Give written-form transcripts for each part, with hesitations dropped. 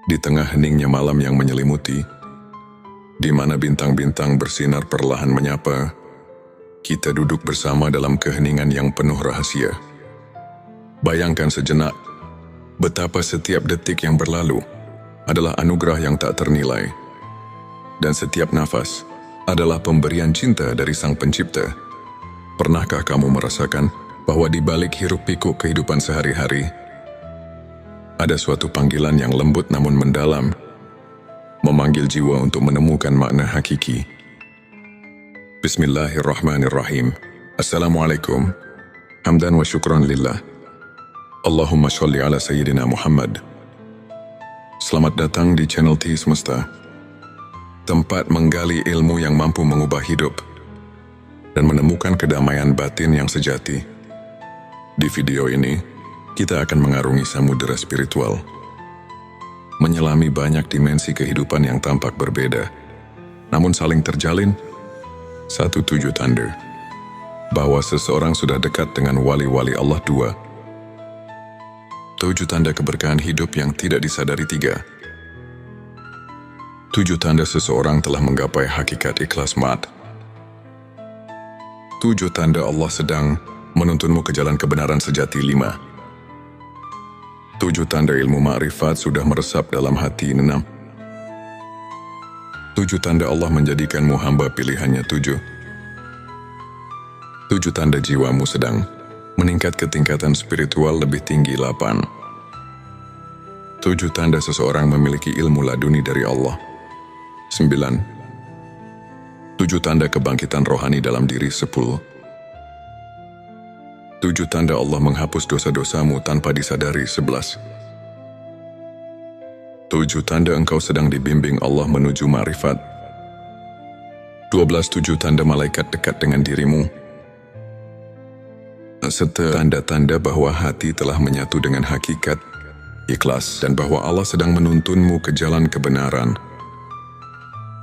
Di tengah heningnya malam yang menyelimuti, di mana bintang-bintang bersinar perlahan menyapa, kita duduk bersama dalam keheningan yang penuh rahasia. Bayangkan sejenak, betapa setiap detik yang berlalu adalah anugerah yang tak ternilai, dan setiap nafas adalah pemberian cinta dari Sang Pencipta. Pernahkah kamu merasakan bahwa di balik hiruk-pikuk kehidupan sehari-hari, ada suatu panggilan yang lembut namun mendalam, memanggil jiwa untuk menemukan makna hakiki? Bismillahirrahmanirrahim. Assalamualaikum. Hamdan wa syukran lillah. Allahumma sholli ala Sayyidina Muhammad. Selamat datang di channel T Semesta, tempat menggali ilmu yang mampu mengubah hidup dan menemukan kedamaian batin yang sejati. Di video ini, kita akan mengarungi samudera spiritual, menyelami banyak dimensi kehidupan yang tampak berbeda, namun saling terjalin satu tujuh tanda bahwa seseorang sudah dekat dengan wali-wali Allah. 2. 7 tanda keberkahan hidup yang tidak disadari. 3. 7 tanda seseorang telah menggapai hakikat ikhlas mat. 7 tanda Allah sedang menuntunmu ke jalan kebenaran sejati. 5. 7 tanda ilmu ma'rifat sudah meresap dalam hati. 6. 7 tanda Allah menjadikanmu hamba pilihannya. 7 tanda jiwamu sedang meningkat ke tingkatan spiritual lebih tinggi. 8. 7 tanda seseorang memiliki ilmu laduni dari Allah. 9. 7 tanda kebangkitan rohani dalam diri. 10. 7 tanda Allah menghapus dosa-dosamu tanpa disadari. 11. 7 tanda engkau sedang dibimbing Allah menuju ma'rifat. 12. 7 tanda malaikat dekat dengan dirimu, serta tanda-tanda bahwa hati telah menyatu dengan hakikat ikhlas dan bahwa Allah sedang menuntunmu ke jalan kebenaran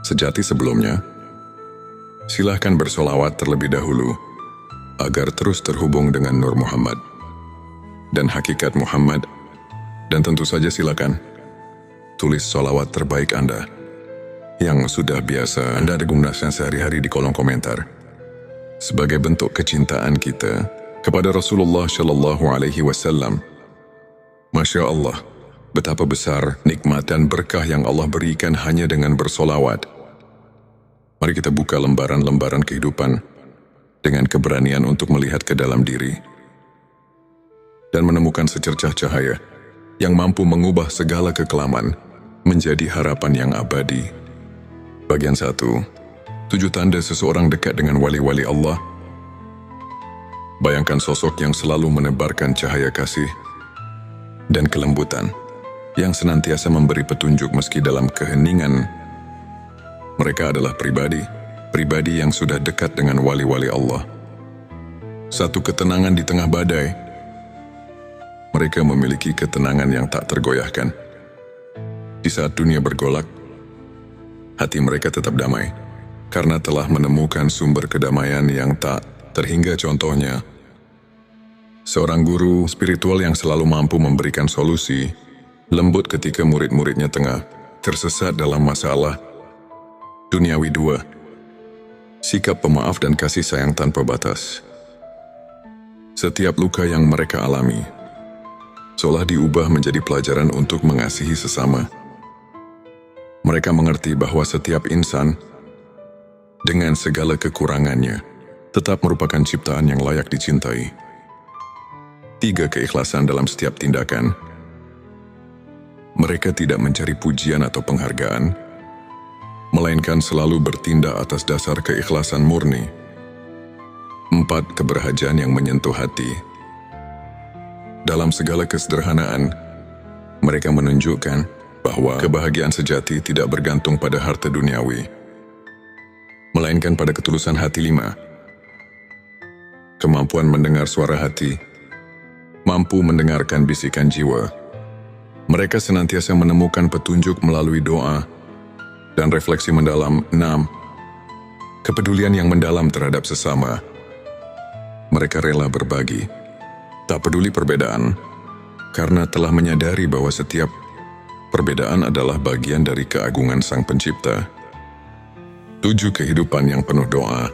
sejati. Sebelumnya, silahkan bersolawat terlebih dahulu agar terus terhubung dengan Nur Muhammad dan hakikat Muhammad, dan tentu saja silakan tulis solawat terbaik Anda yang sudah biasa Anda gunakan sehari-hari di kolom komentar sebagai bentuk kecintaan kita kepada Rasulullah Shallallahu Alaihi Wasallam. Masya Allah, betapa besar nikmat dan berkah yang Allah berikan hanya dengan bersolawat. Mari kita buka lembaran-lembaran kehidupan dengan keberanian untuk melihat ke dalam diri dan menemukan secercah cahaya yang mampu mengubah segala kekelaman menjadi harapan yang abadi. Bagian 1. 7 tanda seseorang dekat dengan wali-wali Allah. Bayangkan sosok yang selalu menebarkan cahaya kasih dan kelembutan, yang senantiasa memberi petunjuk meski dalam keheningan. Mereka adalah pribadi yang sudah dekat dengan wali-wali Allah. Satu ketenangan di tengah badai. Mereka memiliki ketenangan yang tak tergoyahkan. Di saat dunia bergolak, hati mereka tetap damai, karena telah menemukan sumber kedamaian yang tak terhingga. Contohnya, seorang guru spiritual yang selalu mampu memberikan solusi lembut ketika murid-muridnya tengah tersesat dalam masalah duniawi. 2. Sikap pemaaf dan kasih sayang tanpa batas. Setiap luka yang mereka alami seolah diubah menjadi pelajaran untuk mengasihi sesama. Mereka mengerti bahwa setiap insan, dengan segala kekurangannya, tetap merupakan ciptaan yang layak dicintai. 3. Keikhlasan dalam setiap tindakan. Mereka tidak mencari pujian atau penghargaan, melainkan selalu bertindak atas dasar keikhlasan murni. 4. Keberhajaan yang menyentuh hati. Dalam segala kesederhanaan, mereka menunjukkan bahwa kebahagiaan sejati tidak bergantung pada harta duniawi, melainkan pada ketulusan hati. 5. Kemampuan mendengar suara hati. Mampu mendengarkan bisikan jiwa. Mereka senantiasa menemukan petunjuk melalui doa dan refleksi mendalam. 6. Kepedulian yang mendalam terhadap sesama. Mereka rela berbagi, tak peduli perbedaan, karena telah menyadari bahwa setiap Perbedaan adalah bagian dari keagungan Sang Pencipta. 7 kehidupan yang penuh doa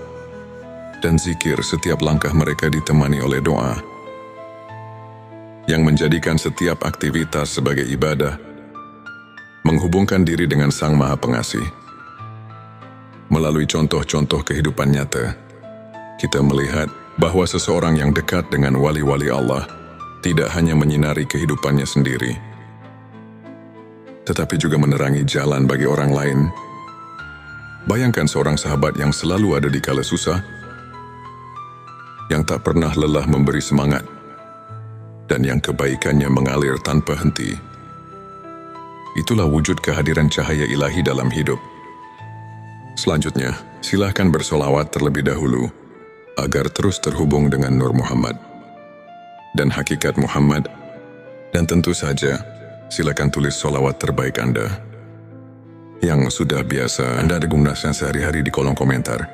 dan zikir, setiap langkah mereka ditemani oleh doa, yang menjadikan setiap aktivitas sebagai ibadah, menghubungkan diri dengan Sang Maha Pengasih. Melalui contoh-contoh kehidupan nyata, kita melihat bahwa seseorang yang dekat dengan wali-wali Allah tidak hanya menyinari kehidupannya sendiri, tetapi juga menerangi jalan bagi orang lain. Bayangkan seorang sahabat yang selalu ada di kala susah, yang tak pernah lelah memberi semangat, dan yang kebaikannya mengalir tanpa henti. Itulah wujud kehadiran cahaya ilahi dalam hidup. Selanjutnya, silahkan bersolawat terlebih dahulu, agar terus terhubung dengan Nur Muhammad dan hakikat Muhammad. Dan tentu saja, silakan tulis solawat terbaik Anda yang sudah biasa Anda gunakan sehari-hari di kolom komentar,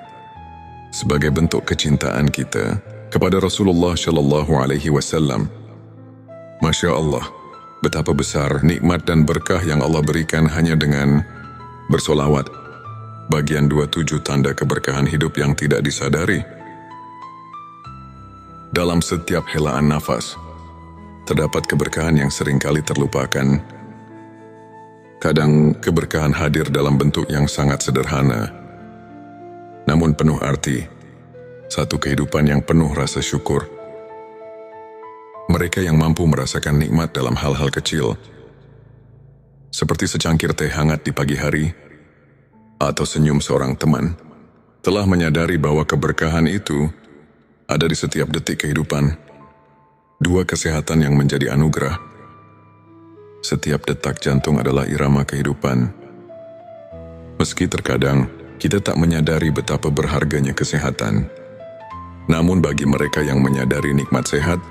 sebagai bentuk kecintaan kita kepada Rasulullah Shallallahu Alaihi Wasallam. Masya Allah, betapa besar nikmat dan berkah yang Allah berikan hanya dengan bersolawat. Bagian 27 tanda keberkahan hidup yang tidak disadari. Dalam setiap helaan nafas, terdapat keberkahan yang seringkali terlupakan. Kadang keberkahan hadir dalam bentuk yang sangat sederhana, namun penuh arti. Satu kehidupan yang penuh rasa syukur. Mereka yang mampu merasakan nikmat dalam hal-hal kecil, seperti secangkir teh hangat di pagi hari, atau senyum seorang teman, telah menyadari bahwa keberkahan itu ada di setiap detik kehidupan. 2 kesehatan yang menjadi anugerah. Setiap detak jantung adalah irama kehidupan. Meski terkadang kita tak menyadari betapa berharganya kesehatan, namun bagi mereka yang menyadari nikmat sehat,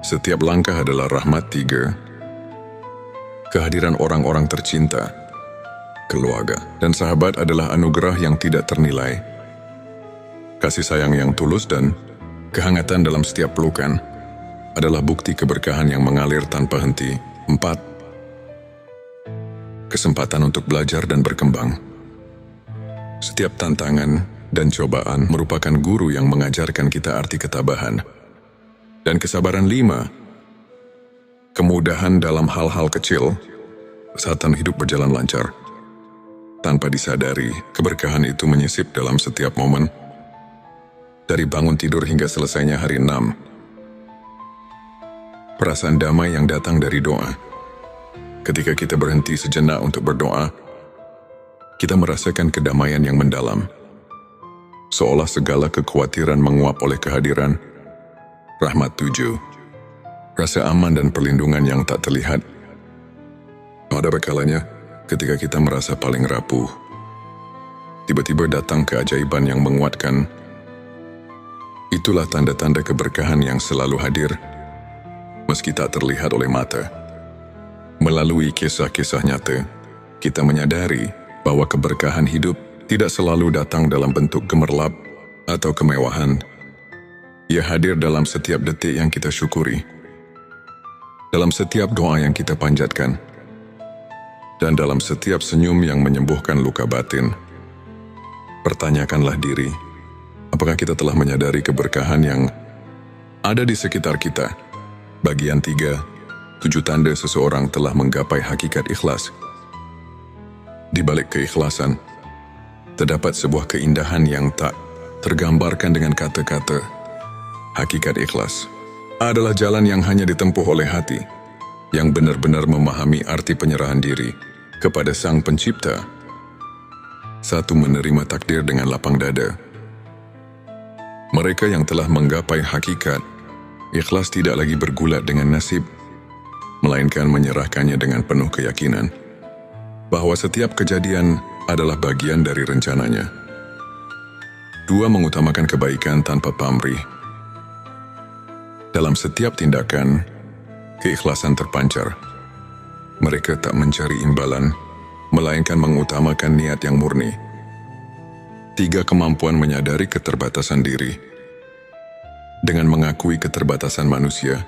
setiap langkah adalah rahmat. 3. Kehadiran orang-orang tercinta, keluarga, dan sahabat adalah anugerah yang tidak ternilai. Kasih sayang yang tulus dan kehangatan dalam setiap pelukan adalah bukti keberkahan yang mengalir tanpa henti. 4. Kesempatan untuk belajar dan berkembang. Setiap tantangan dan cobaan merupakan guru yang mengajarkan kita arti ketabahan dan kesabaran. 5. Kemudahan dalam hal-hal kecil, kesehatan hidup berjalan lancar. Tanpa disadari, keberkahan itu menyisip dalam setiap momen, dari bangun tidur hingga selesainya hari. 6. Perasaan damai yang datang dari doa. Ketika kita berhenti sejenak untuk berdoa, kita merasakan kedamaian yang mendalam, seolah segala kekhawatiran menguap oleh kehadiran. Rahmat. 7. Rasa aman dan perlindungan yang tak terlihat. Ada kalanya, ketika kita merasa paling rapuh, tiba-tiba datang keajaiban yang menguatkan. Itulah tanda-tanda keberkahan yang selalu hadir, meski tak terlihat oleh mata. Melalui kisah-kisah nyata, kita menyadari bahwa keberkahan hidup tidak selalu datang dalam bentuk gemerlap atau kemewahan. Ia hadir dalam setiap detik yang kita syukuri, dalam setiap doa yang kita panjatkan, dan dalam setiap senyum yang menyembuhkan luka batin. Pertanyakanlah diri, apakah kita telah menyadari keberkahan yang ada di sekitar kita? Bagian 3, 7 tanda seseorang telah menggapai hakikat ikhlas. Di balik keikhlasan, terdapat sebuah keindahan yang tak tergambarkan dengan kata-kata. Hakikat ikhlas adalah jalan yang hanya ditempuh oleh hati, yang benar-benar memahami arti penyerahan diri kepada Sang Pencipta. 1. Menerima takdir dengan lapang dada. Mereka yang telah menggapai hakikat ikhlas tidak lagi bergulat dengan nasib, melainkan menyerahkannya dengan penuh keyakinan bahwa setiap kejadian adalah bagian dari rencananya. 2. Mengutamakan kebaikan tanpa pamrih. Dalam setiap tindakan, keikhlasan terpancar. Mereka tak mencari imbalan, melainkan mengutamakan niat yang murni. 3. Kemampuan menyadari keterbatasan diri. Dengan mengakui keterbatasan manusia,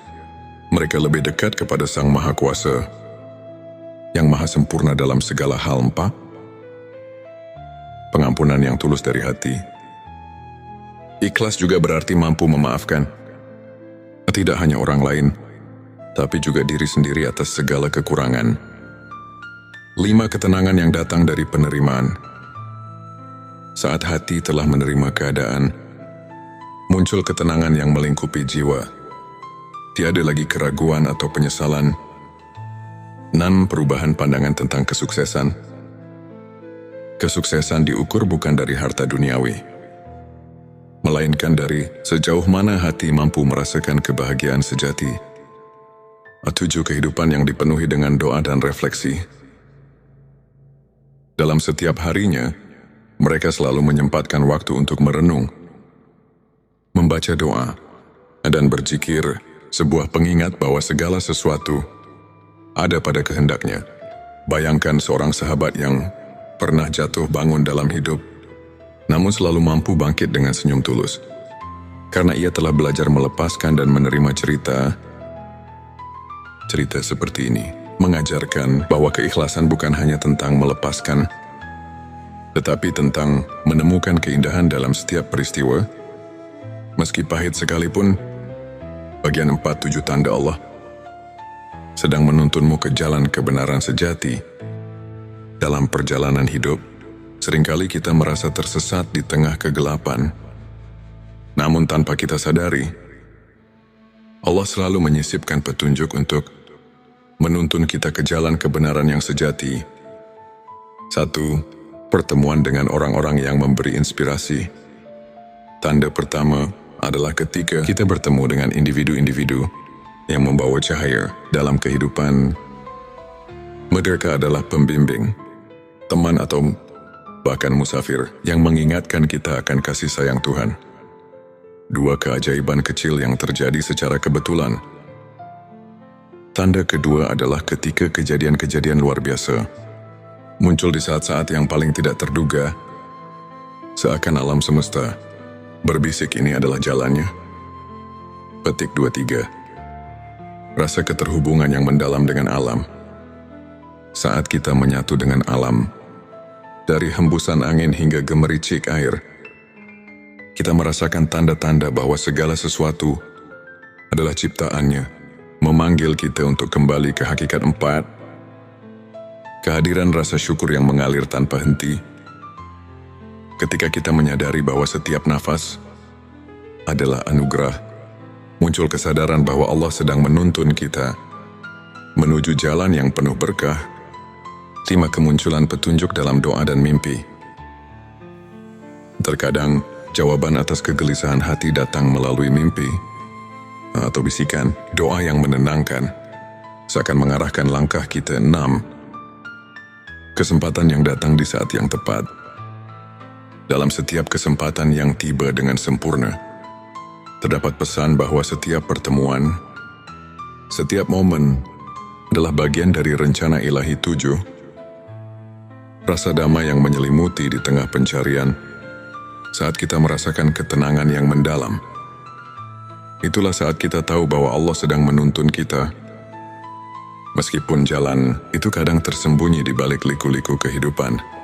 mereka lebih dekat kepada Sang Maha Kuasa. yang maha sempurna dalam segala hal. 4. Pengampunan yang tulus dari hati. Ikhlas juga berarti mampu memaafkan, tidak hanya orang lain, tapi juga diri sendiri atas segala kekurangan. 5. Ketenangan yang datang dari penerimaan. Saat hati telah menerima keadaan, muncul ketenangan yang melingkupi jiwa. Tiada lagi keraguan atau penyesalan. 6. Perubahan pandangan tentang kesuksesan. Kesuksesan diukur bukan dari harta duniawi, melainkan dari sejauh mana hati mampu merasakan kebahagiaan sejati. 7. Kehidupan yang dipenuhi dengan doa dan refleksi. Dalam setiap harinya, mereka selalu menyempatkan waktu untuk merenung, membaca doa, dan berzikir, sebuah pengingat bahwa segala sesuatu ada pada kehendaknya. Bayangkan seorang sahabat yang pernah jatuh bangun dalam hidup, namun selalu mampu bangkit dengan senyum tulus. Karena ia telah belajar melepaskan dan menerima cerita seperti ini, mengajarkan bahwa keikhlasan bukan hanya tentang melepaskan, tetapi tentang menemukan keindahan dalam setiap peristiwa, meski pahit sekalipun. Bagian 4. 7 tanda Allah sedang menuntunmu ke jalan kebenaran sejati. Dalam perjalanan hidup, seringkali kita merasa tersesat di tengah kegelapan. Namun tanpa kita sadari, Allah selalu menyisipkan petunjuk untuk menuntun kita ke jalan kebenaran yang sejati. 1. Pertemuan dengan orang-orang yang memberi inspirasi. Tanda pertama adalah ketika kita bertemu dengan individu-individu yang membawa cahaya dalam kehidupan. Mereka adalah pembimbing, teman atau bahkan musafir yang mengingatkan kita akan kasih sayang Tuhan. 2. Keajaiban kecil yang terjadi secara kebetulan. Tanda kedua adalah ketika kejadian-kejadian luar biasa muncul di saat-saat yang paling tidak terduga, seakan alam semesta berbisik ini adalah jalannya. Petik 23. Rasa keterhubungan yang mendalam dengan alam. Saat kita menyatu dengan alam, dari hembusan angin hingga gemericik air, kita merasakan tanda-tanda bahwa segala sesuatu adalah ciptaannya, memanggil kita untuk kembali ke hakikat. 4. Kehadiran rasa syukur yang mengalir tanpa henti. Ketika kita menyadari bahwa setiap nafas adalah anugerah, muncul kesadaran bahwa Allah sedang menuntun kita menuju jalan yang penuh berkah. 5. Kemunculan petunjuk dalam doa dan mimpi. Terkadang, jawaban atas kegelisahan hati datang melalui mimpi atau bisikan doa yang menenangkan, seakan mengarahkan langkah kita. 6. Kesempatan yang datang di saat yang tepat. Dalam setiap kesempatan yang tiba dengan sempurna, terdapat pesan bahwa setiap pertemuan, setiap momen adalah bagian dari rencana ilahi. 7. Rasa damai yang menyelimuti di tengah pencarian. Saat kita merasakan ketenangan yang mendalam, itulah saat kita tahu bahwa Allah sedang menuntun kita. Meskipun jalan itu kadang tersembunyi di balik liku-liku kehidupan.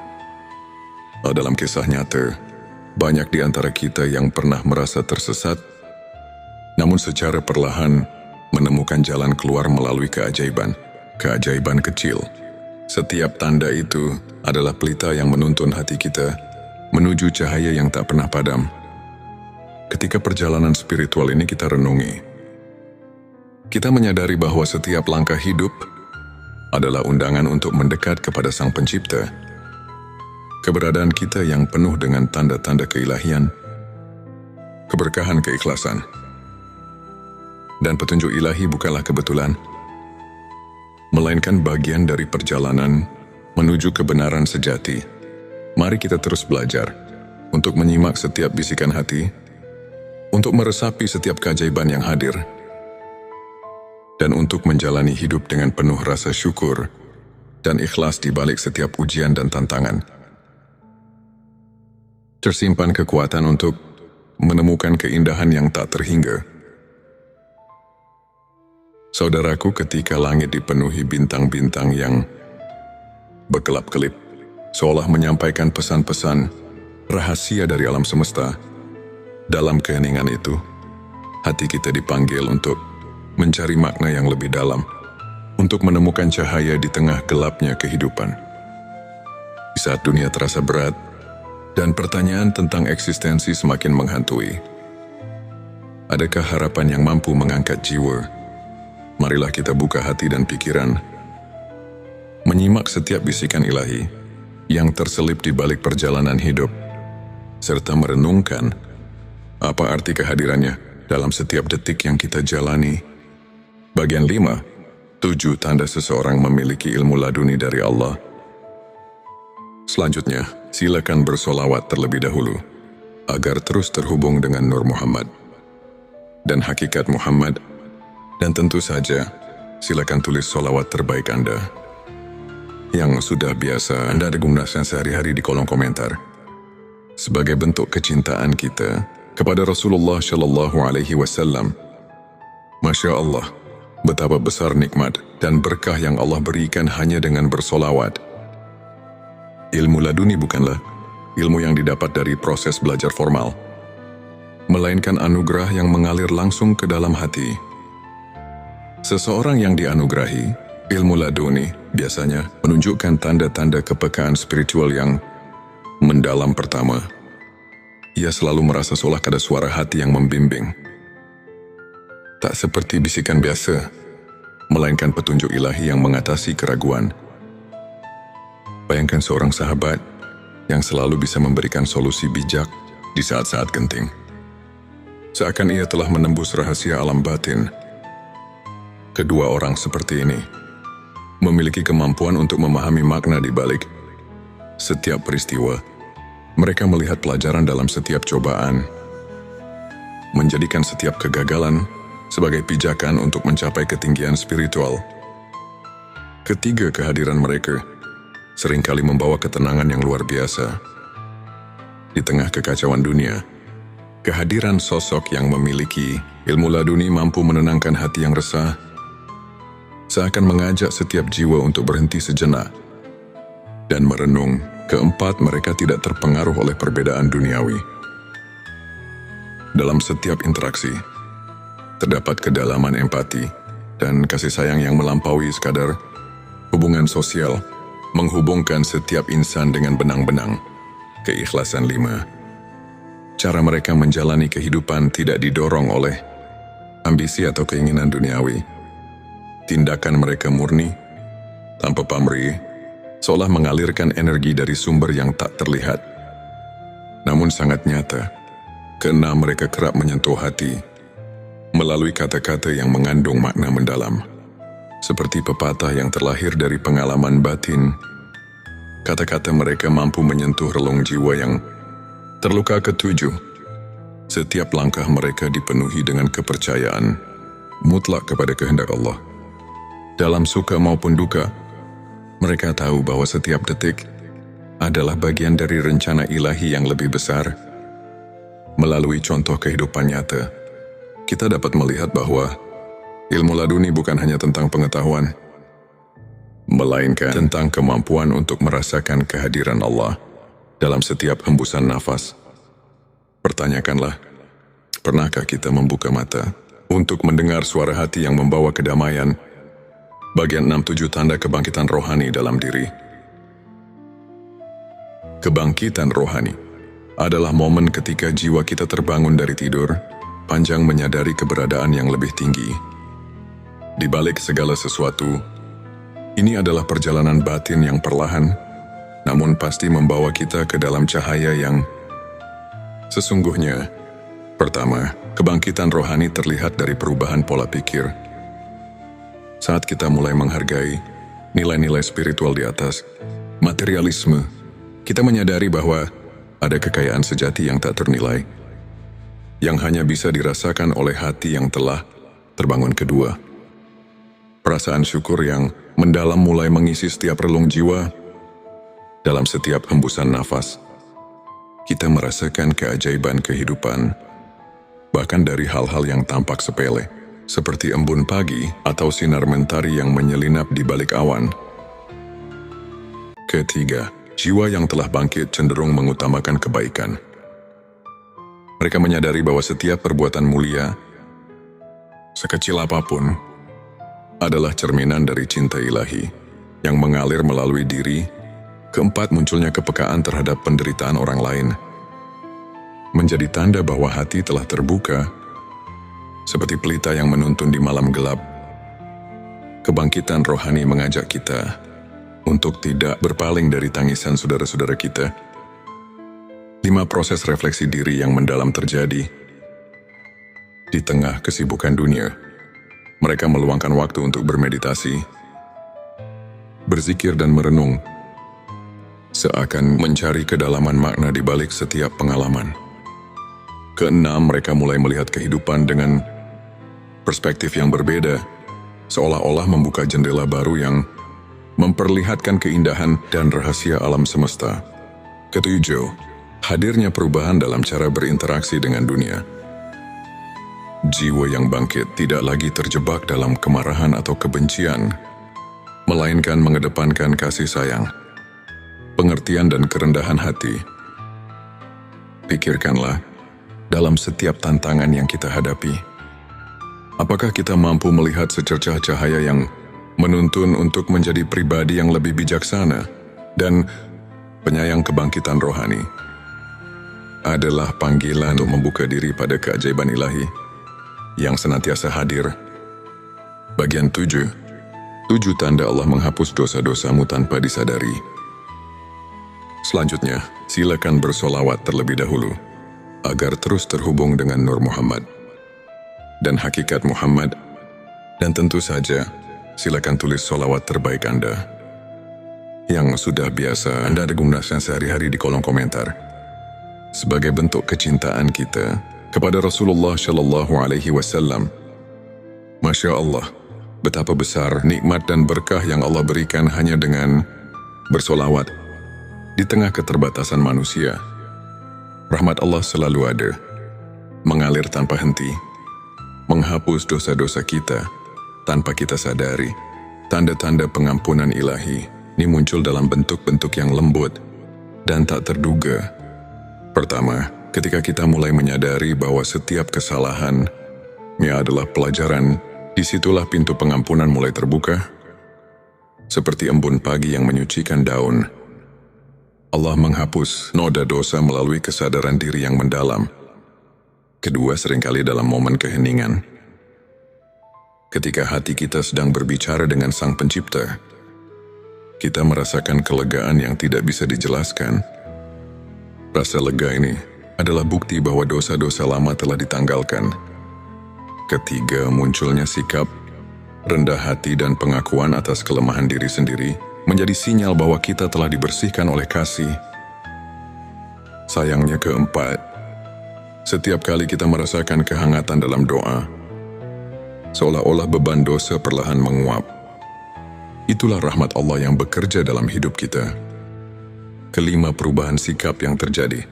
Dalam kisah nyata, banyak di antara kita yang pernah merasa tersesat, namun secara perlahan menemukan jalan keluar melalui keajaiban kecil. Setiap tanda itu adalah pelita yang menuntun hati kita menuju cahaya yang tak pernah padam. Ketika perjalanan spiritual ini kita renungi, kita menyadari bahwa setiap langkah hidup adalah undangan untuk mendekat kepada Sang Pencipta. Keberadaan kita yang penuh dengan tanda-tanda keilahian, keberkahan keikhlasan, dan petunjuk ilahi bukanlah kebetulan, melainkan bagian dari perjalanan menuju kebenaran sejati. Mari kita terus belajar untuk menyimak setiap bisikan hati, untuk meresapi setiap keajaiban yang hadir, dan untuk menjalani hidup dengan penuh rasa syukur dan ikhlas di balik setiap ujian dan tantangan. Tersimpan kekuatan untuk menemukan keindahan yang tak terhingga. Saudaraku, ketika langit dipenuhi bintang-bintang yang berkelap-kelip, seolah menyampaikan pesan-pesan rahasia dari alam semesta. Dalam keheningan itu, hati kita dipanggil untuk mencari makna yang lebih dalam, untuk menemukan cahaya di tengah gelapnya kehidupan. Di saat dunia terasa berat, dan pertanyaan tentang eksistensi semakin menghantui, adakah harapan yang mampu mengangkat jiwa? Marilah kita buka hati dan pikiran, menyimak setiap bisikan ilahi yang terselip di balik perjalanan hidup, serta merenungkan apa arti kehadirannya dalam setiap detik yang kita jalani. Bagian 5, 7 tanda seseorang memiliki ilmu laduni dari Allah. Selanjutnya, silakan bersolawat terlebih dahulu, agar terus terhubung dengan Nur Muhammad dan hakikat Muhammad. Dan tentu saja, silakan tulis solawat terbaik Anda yang sudah biasa Anda gunakan sehari-hari di kolom komentar, sebagai bentuk kecintaan kita kepada Rasulullah Shallallahu Alaihi Wasallam. Masya Allah, betapa besar nikmat dan berkah yang Allah berikan hanya dengan bersolawat. Ilmu laduni bukanlah ilmu yang didapat dari proses belajar formal, melainkan anugerah yang mengalir langsung ke dalam hati. Seseorang yang dianugerahi ilmu laduni biasanya menunjukkan tanda-tanda kepekaan spiritual yang mendalam. Pertama, ia selalu merasa seolah ada suara hati yang membimbing. Tak seperti bisikan biasa, melainkan petunjuk ilahi yang mengatasi keraguan. Bayangkan seorang sahabat yang selalu bisa memberikan solusi bijak di saat-saat genting. Seakan ia telah menembus rahasia alam batin. Kedua orang seperti ini memiliki kemampuan untuk memahami makna di balik setiap peristiwa. Mereka melihat pelajaran dalam setiap cobaan, menjadikan setiap kegagalan sebagai pijakan untuk mencapai ketinggian spiritual. Ketiga, kehadiran mereka seringkali membawa ketenangan yang luar biasa. Di tengah kekacauan dunia, kehadiran sosok yang memiliki ilmu laduni mampu menenangkan hati yang resah, seakan mengajak setiap jiwa untuk berhenti sejenak dan merenung. Keempat, mereka tidak terpengaruh oleh perbedaan duniawi. Dalam setiap interaksi, terdapat kedalaman empati dan kasih sayang yang melampaui sekadar hubungan sosial, menghubungkan setiap insan dengan benang-benang. Keikhlasan 5. Cara mereka menjalani kehidupan tidak didorong oleh ambisi atau keinginan duniawi. Tindakan mereka murni, tanpa pamrih, seolah mengalirkan energi dari sumber yang tak terlihat, namun sangat nyata. Keenam, mereka kerap menyentuh hati melalui kata-kata yang mengandung makna mendalam, seperti pepatah yang terlahir dari pengalaman batin. Kata-kata mereka mampu menyentuh relung jiwa yang terluka. Ketujuh, setiap langkah mereka dipenuhi dengan kepercayaan mutlak kepada kehendak Allah. Dalam suka maupun duka, mereka tahu bahwa setiap detik adalah bagian dari rencana ilahi yang lebih besar. Melalui contoh kehidupan nyata, kita dapat melihat bahwa ilmu laduni bukan hanya tentang pengetahuan, melainkan tentang kemampuan untuk merasakan kehadiran Allah dalam setiap hembusan nafas. Pertanyakanlah, pernahkah kita membuka mata untuk mendengar suara hati yang membawa kedamaian? Bagian 6-7 tanda kebangkitan rohani dalam diri. Kebangkitan rohani adalah momen ketika jiwa kita terbangun dari tidur panjang menyadari keberadaan yang lebih tinggi. Di balik segala sesuatu, ini adalah perjalanan batin yang perlahan, namun pasti membawa kita ke dalam cahaya yang sesungguhnya. Pertama, kebangkitan rohani terlihat dari perubahan pola pikir. Saat kita mulai menghargai nilai-nilai spiritual di atas materialisme, kita menyadari bahwa ada kekayaan sejati yang tak ternilai, yang hanya bisa dirasakan oleh hati yang telah terbangun. Kedua, perasaan syukur yang mendalam mulai mengisi setiap relung jiwa. Dalam setiap hembusan nafas, kita merasakan keajaiban kehidupan, bahkan dari hal-hal yang tampak sepele, seperti embun pagi atau sinar mentari yang menyelinap di balik awan. Ketiga, jiwa yang telah bangkit cenderung mengutamakan kebaikan. Mereka menyadari bahwa setiap perbuatan mulia, sekecil apapun, adalah cerminan dari cinta ilahi yang mengalir melalui diri. Keempat, munculnya kepekaan terhadap penderitaan orang lain menjadi tanda bahwa hati telah terbuka, seperti pelita yang menuntun di malam gelap. Kebangkitan rohani mengajak kita untuk tidak berpaling dari tangisan saudara-saudara kita. 5. Proses refleksi diri yang mendalam terjadi. Di tengah kesibukan dunia, mereka meluangkan waktu untuk bermeditasi, berzikir dan merenung, seakan mencari kedalaman makna di balik setiap pengalaman. Keenam, mereka mulai melihat kehidupan dengan perspektif yang berbeda, seolah-olah membuka jendela baru yang memperlihatkan keindahan dan rahasia alam semesta. Ketujuh, hadirnya perubahan dalam cara berinteraksi dengan dunia. Jiwa yang bangkit tidak lagi terjebak dalam kemarahan atau kebencian, melainkan mengedepankan kasih sayang, pengertian dan kerendahan hati. Pikirkanlah, dalam setiap tantangan yang kita hadapi, apakah kita mampu melihat secercah cahaya yang menuntun untuk menjadi pribadi yang lebih bijaksana dan penyayang? Kebangkitan rohani adalah panggilan untuk membuka diri pada keajaiban ilahi yang senantiasa hadir. Bagian 7. 7 tanda Allah menghapus dosa-dosamu tanpa disadari. Selanjutnya, silakan bersolawat terlebih dahulu, agar terus terhubung dengan Nur Muhammad dan hakikat Muhammad. Dan tentu saja, silakan tulis solawat terbaik Anda yang sudah biasa Anda gunakan sehari-hari di kolom komentar, sebagai bentuk kecintaan kita kepada Rasulullah Shallallahu Alaihi Wasallam. Masya Allah, betapa besar nikmat dan berkah yang Allah berikan hanya dengan bersolawat di tengah keterbatasan manusia. Rahmat Allah selalu ada, mengalir tanpa henti, menghapus dosa-dosa kita tanpa kita sadari. Tanda-tanda pengampunan ilahi ini muncul dalam bentuk-bentuk yang lembut dan tak terduga. Pertama, ketika kita mulai menyadari bahwa setiap kesalahan adalah pelajaran, disitulah pintu pengampunan mulai terbuka. Seperti embun pagi yang menyucikan daun, Allah menghapus noda dosa melalui kesadaran diri yang mendalam. Kedua, seringkali dalam momen keheningan, ketika hati kita sedang berbicara dengan Sang Pencipta, kita merasakan kelegaan yang tidak bisa dijelaskan. Rasa lega ini adalah bukti bahwa dosa-dosa lama telah ditanggalkan. Ketiga, munculnya sikap rendah hati dan pengakuan atas kelemahan diri sendiri menjadi sinyal bahwa kita telah dibersihkan oleh kasih. Sayangnya, keempat, setiap kali kita merasakan kehangatan dalam doa, seolah-olah beban dosa perlahan menguap. Itulah rahmat Allah yang bekerja dalam hidup kita. Kelima, perubahan sikap yang terjadi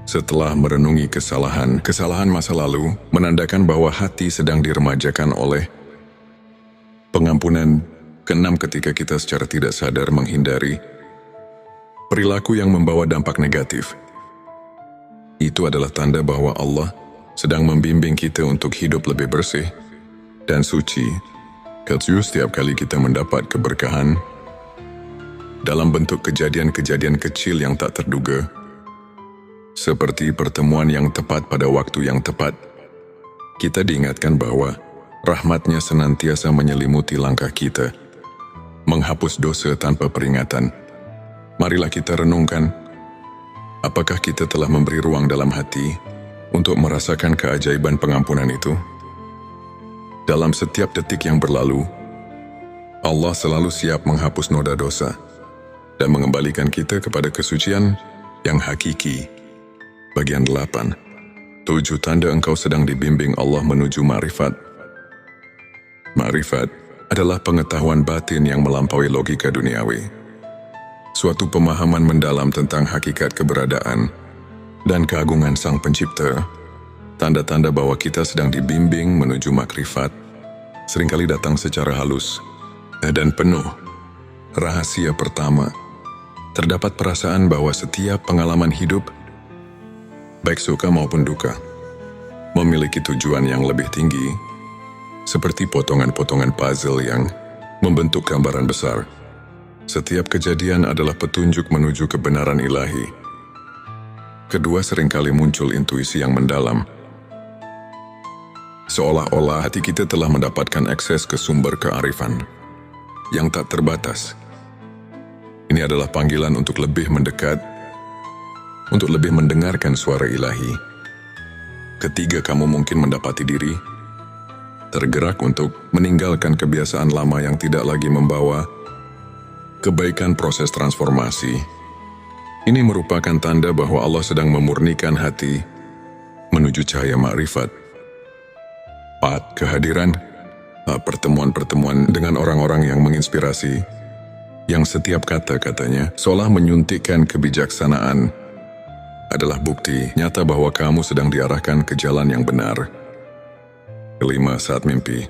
setelah merenungi kesalahan masa lalu menandakan bahwa hati sedang diremajakan oleh pengampunan. Keenam, ketika kita secara tidak sadar menghindari perilaku yang membawa dampak negatif, itu adalah tanda bahwa Allah sedang membimbing kita untuk hidup lebih bersih dan suci. Ketujuh, setiap kali kita mendapat keberkahan dalam bentuk kejadian-kejadian kecil yang tak terduga, seperti pertemuan yang tepat pada waktu yang tepat, kita diingatkan bahwa rahmat-Nya senantiasa menyelimuti langkah kita, menghapus dosa tanpa peringatan. Marilah kita renungkan, apakah kita telah memberi ruang dalam hati untuk merasakan keajaiban pengampunan itu? Dalam setiap detik yang berlalu, Allah selalu siap menghapus noda dosa dan mengembalikan kita kepada kesucian yang hakiki. Bagian 8. 7 tanda engkau sedang dibimbing Allah menuju ma'rifat. Ma'rifat adalah pengetahuan batin yang melampaui logika duniawi. Suatu pemahaman mendalam tentang hakikat keberadaan dan keagungan Sang Pencipta. Tanda-tanda bahwa kita sedang dibimbing menuju makrifat seringkali datang secara halus dan penuh rahasia. Pertama, terdapat perasaan bahwa setiap pengalaman hidup, baik suka maupun duka, memiliki tujuan yang lebih tinggi, seperti potongan-potongan puzzle yang membentuk gambaran besar. Setiap kejadian adalah petunjuk menuju kebenaran ilahi. Kedua, seringkali muncul intuisi yang mendalam. Seolah-olah hati kita telah mendapatkan akses ke sumber kearifan yang tak terbatas. Ini adalah panggilan untuk lebih mendekat, untuk lebih mendengarkan suara ilahi. Ketiga, kamu mungkin mendapati diri tergerak untuk meninggalkan kebiasaan lama yang tidak lagi membawa kebaikan. Proses transformasi ini merupakan tanda bahwa Allah sedang memurnikan hati menuju cahaya makrifat. 4. Kehadiran pertemuan-pertemuan dengan orang-orang yang menginspirasi, yang setiap kata-katanya seolah menyuntikkan kebijaksanaan, adalah bukti nyata bahwa kamu sedang diarahkan ke jalan yang benar. 5. Saat mimpi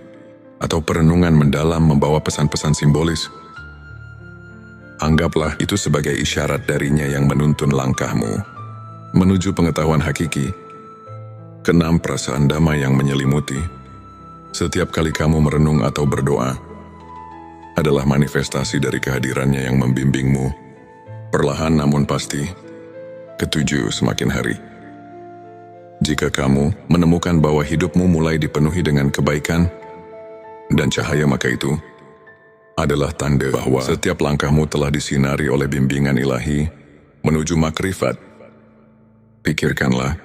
atau perenungan mendalam membawa pesan-pesan simbolis, anggaplah itu sebagai isyarat darinya yang menuntun langkahmu menuju pengetahuan hakiki. 6. Perasaan damai yang menyelimuti. Setiap kali kamu merenung atau berdoa, adalah manifestasi dari kehadirannya yang membimbingmu, perlahan namun pasti. 7. Semakin hari, jika kamu menemukan bahwa hidupmu mulai dipenuhi dengan kebaikan dan cahaya, maka itu adalah tanda bahwa setiap langkahmu telah disinari oleh bimbingan ilahi menuju makrifat. Pikirkanlah,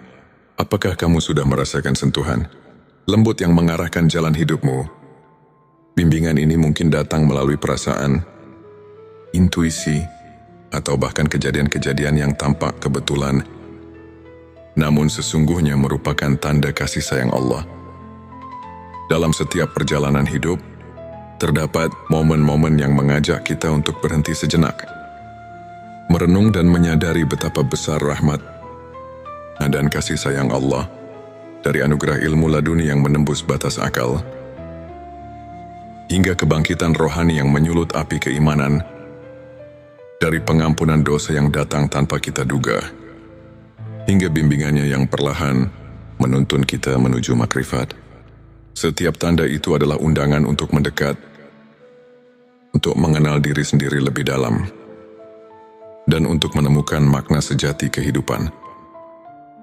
apakah kamu sudah merasakan sentuhan lembut yang mengarahkan jalan hidupmu? Bimbingan ini mungkin datang melalui perasaan, intuisi, atau bahkan kejadian-kejadian yang tampak kebetulan, namun sesungguhnya merupakan tanda kasih sayang Allah. Dalam setiap perjalanan hidup, terdapat momen-momen yang mengajak kita untuk berhenti sejenak, merenung dan menyadari betapa besar rahmat dan kasih sayang Allah, dari anugerah ilmu laduni yang menembus batas akal, hingga kebangkitan rohani yang menyulut api keimanan, dari pengampunan dosa yang datang tanpa kita duga, hingga bimbingannya yang perlahan menuntun kita menuju makrifat. Setiap tanda itu adalah undangan untuk mendekat, untuk mengenal diri sendiri lebih dalam, dan untuk menemukan makna sejati kehidupan.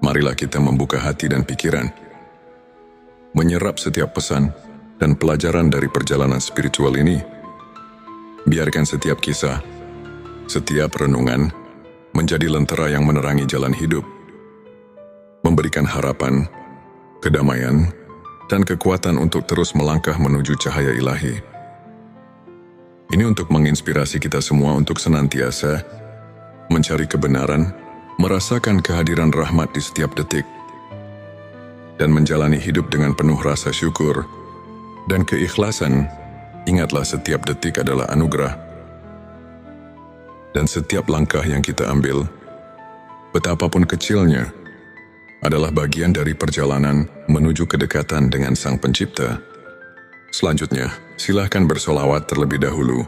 Marilah kita membuka hati dan pikiran, menyerap setiap pesan dan pelajaran dari perjalanan spiritual ini. Biarkan setiap kisah, setiap renungan menjadi lentera yang menerangi jalan hidup, memberikan harapan, kedamaian, dan kekuatan untuk terus melangkah menuju cahaya ilahi. Ini untuk menginspirasi kita semua untuk senantiasa mencari kebenaran, merasakan kehadiran rahmat di setiap detik, dan menjalani hidup dengan penuh rasa syukur dan keikhlasan. Ingatlah, setiap detik adalah anugerah, dan setiap langkah yang kita ambil, betapapun kecilnya, adalah bagian dari perjalanan menuju kedekatan dengan Sang Pencipta. Selanjutnya, silakan bersolawat terlebih dahulu,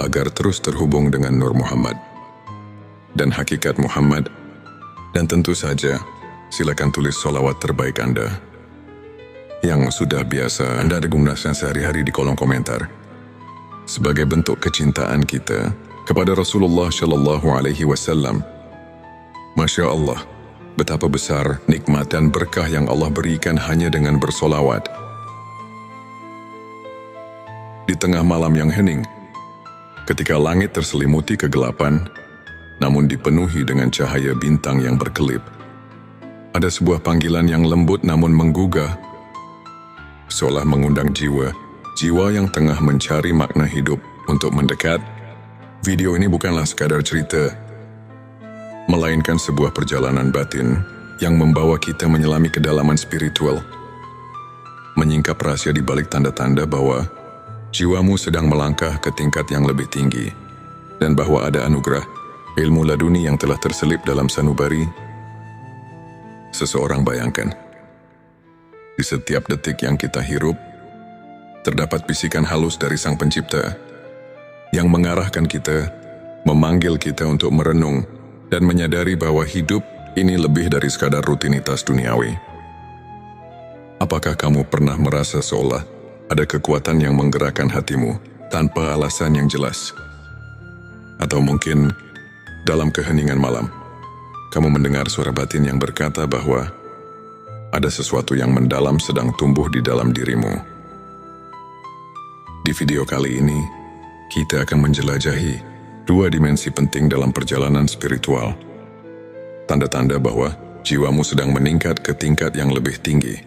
agar terus terhubung dengan Nur Muhammad dan hakikat Muhammad, dan tentu saja, silakan tulis solawat terbaik Anda yang sudah biasa Anda gunakan sehari-hari di kolom komentar, sebagai bentuk kecintaan kita kepada Rasulullah Shallallahu Alaihi Wasallam. Masya Allah, betapa besar nikmat dan berkah yang Allah berikan hanya dengan bersolawat. Di tengah malam yang hening, ketika langit terselimuti kegelapan, namun dipenuhi dengan cahaya bintang yang berkelip, ada sebuah panggilan yang lembut namun menggugah, seolah mengundang jiwa yang tengah mencari makna hidup untuk mendekat. Video ini bukanlah sekadar cerita, melainkan sebuah perjalanan batin yang membawa kita menyelami kedalaman spiritual, menyingkap rahasia di balik tanda-tanda bahwa jiwamu sedang melangkah ke tingkat yang lebih tinggi, dan bahwa ada anugerah ilmu laduni yang telah terselip dalam sanubari. Seseorang bayangkan, di setiap detik yang kita hirup, terdapat bisikan halus dari Sang Pencipta yang mengarahkan kita memanggil kita untuk merenung dan menyadari bahwa hidup ini lebih dari sekadar rutinitas duniawi. Apakah kamu pernah merasa seolah ada kekuatan yang menggerakkan hatimu tanpa alasan yang jelas? Atau mungkin dalam keheningan malam, kamu mendengar suara batin yang berkata bahwa ada sesuatu yang mendalam sedang tumbuh di dalam dirimu. Di video kali ini, kita akan menjelajahi dua dimensi penting dalam perjalanan spiritual. Tanda-tanda bahwa jiwamu sedang meningkat ke tingkat yang lebih tinggi,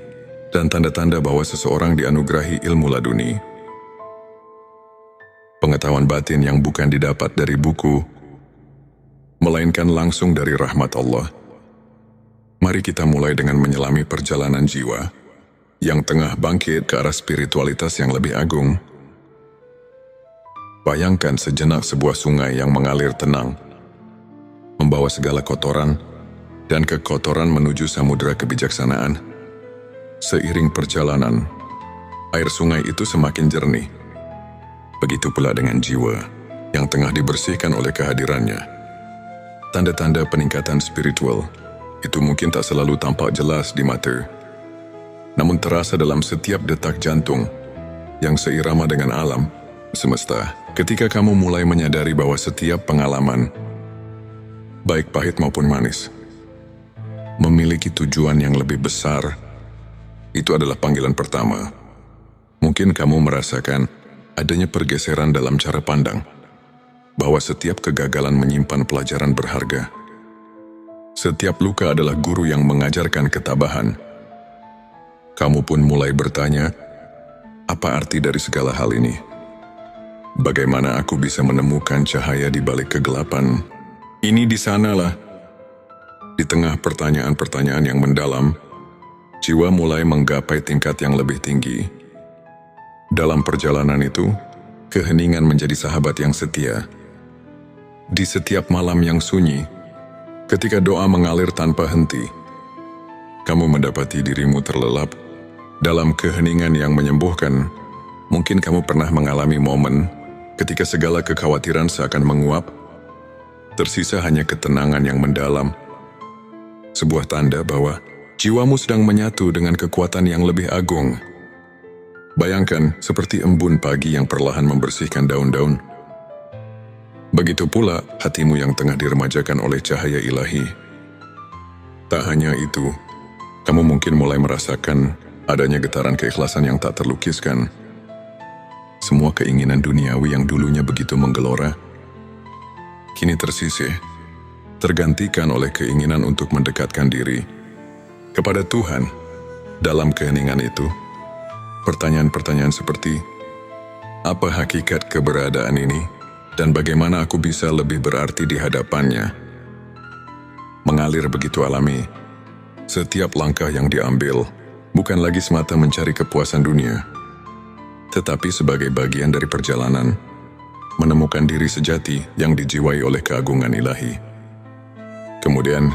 dan tanda-tanda bahwa seseorang dianugerahi ilmu laduni. Pengetahuan batin yang bukan didapat dari buku, melainkan langsung dari rahmat Allah. Mari kita mulai dengan menyelami perjalanan jiwa yang tengah bangkit ke arah spiritualitas yang lebih agung. Bayangkan sejenak sebuah sungai yang mengalir tenang, membawa segala kotoran dan kekotoran menuju samudera kebijaksanaan. Seiring perjalanan, air sungai itu semakin jernih. Begitu pula dengan jiwa yang tengah dibersihkan oleh kehadirannya. Tanda-tanda peningkatan spiritual itu mungkin tak selalu tampak jelas di mata, namun terasa dalam setiap detak jantung yang seirama dengan alam semesta. Ketika kamu mulai menyadari bahwa setiap pengalaman, baik pahit maupun manis, memiliki tujuan yang lebih besar, itu adalah panggilan pertama. Mungkin kamu merasakan adanya pergeseran dalam cara pandang, bahwa setiap kegagalan menyimpan pelajaran berharga. Setiap luka adalah guru yang mengajarkan ketabahan. Kamu pun mulai bertanya, apa arti dari segala hal ini? Bagaimana aku bisa menemukan cahaya di balik kegelapan? Ini di sanalah. Di tengah pertanyaan-pertanyaan yang mendalam, jiwa mulai menggapai tingkat yang lebih tinggi. Dalam perjalanan itu, keheningan menjadi sahabat yang setia. Di setiap malam yang sunyi, ketika doa mengalir tanpa henti, kamu mendapati dirimu terlelap dalam keheningan yang menyembuhkan. Mungkin kamu pernah mengalami momen ketika segala kekhawatiran seakan menguap, tersisa hanya ketenangan yang mendalam. Sebuah tanda bahwa jiwamu sedang menyatu dengan kekuatan yang lebih agung. Bayangkan seperti embun pagi yang perlahan membersihkan daun-daun. Begitu pula hatimu yang tengah diremajakan oleh cahaya ilahi. Tak hanya itu, kamu mungkin mulai merasakan adanya getaran keikhlasan yang tak terlukiskan. Semua keinginan duniawi yang dulunya begitu menggelora, kini tersisih, tergantikan oleh keinginan untuk mendekatkan diri kepada Tuhan. Dalam keheningan itu, pertanyaan-pertanyaan seperti, apa hakikat keberadaan ini? Dan bagaimana aku bisa lebih berarti di hadapannya? Mengalir begitu alami. Setiap langkah yang diambil bukan lagi semata mencari kepuasan dunia, tetapi sebagai bagian dari perjalanan menemukan diri sejati yang dijiwai oleh keagungan ilahi. Kemudian,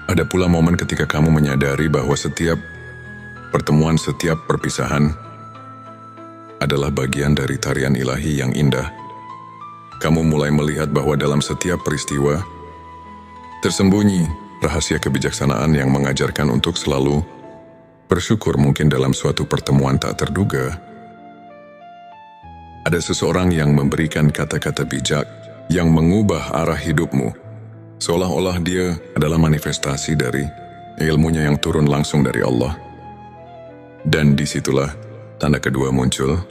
ada pula momen ketika kamu menyadari bahwa setiap pertemuan, setiap perpisahan adalah bagian dari tarian ilahi yang indah. Kamu mulai melihat bahwa dalam setiap peristiwa tersembunyi rahasia kebijaksanaan yang mengajarkan untuk selalu bersyukur. Mungkin dalam suatu pertemuan tak terduga, ada seseorang yang memberikan kata-kata bijak yang mengubah arah hidupmu, seolah-olah dia adalah manifestasi dari ilmunya yang turun langsung dari Allah. Dan disitulah tanda kedua muncul,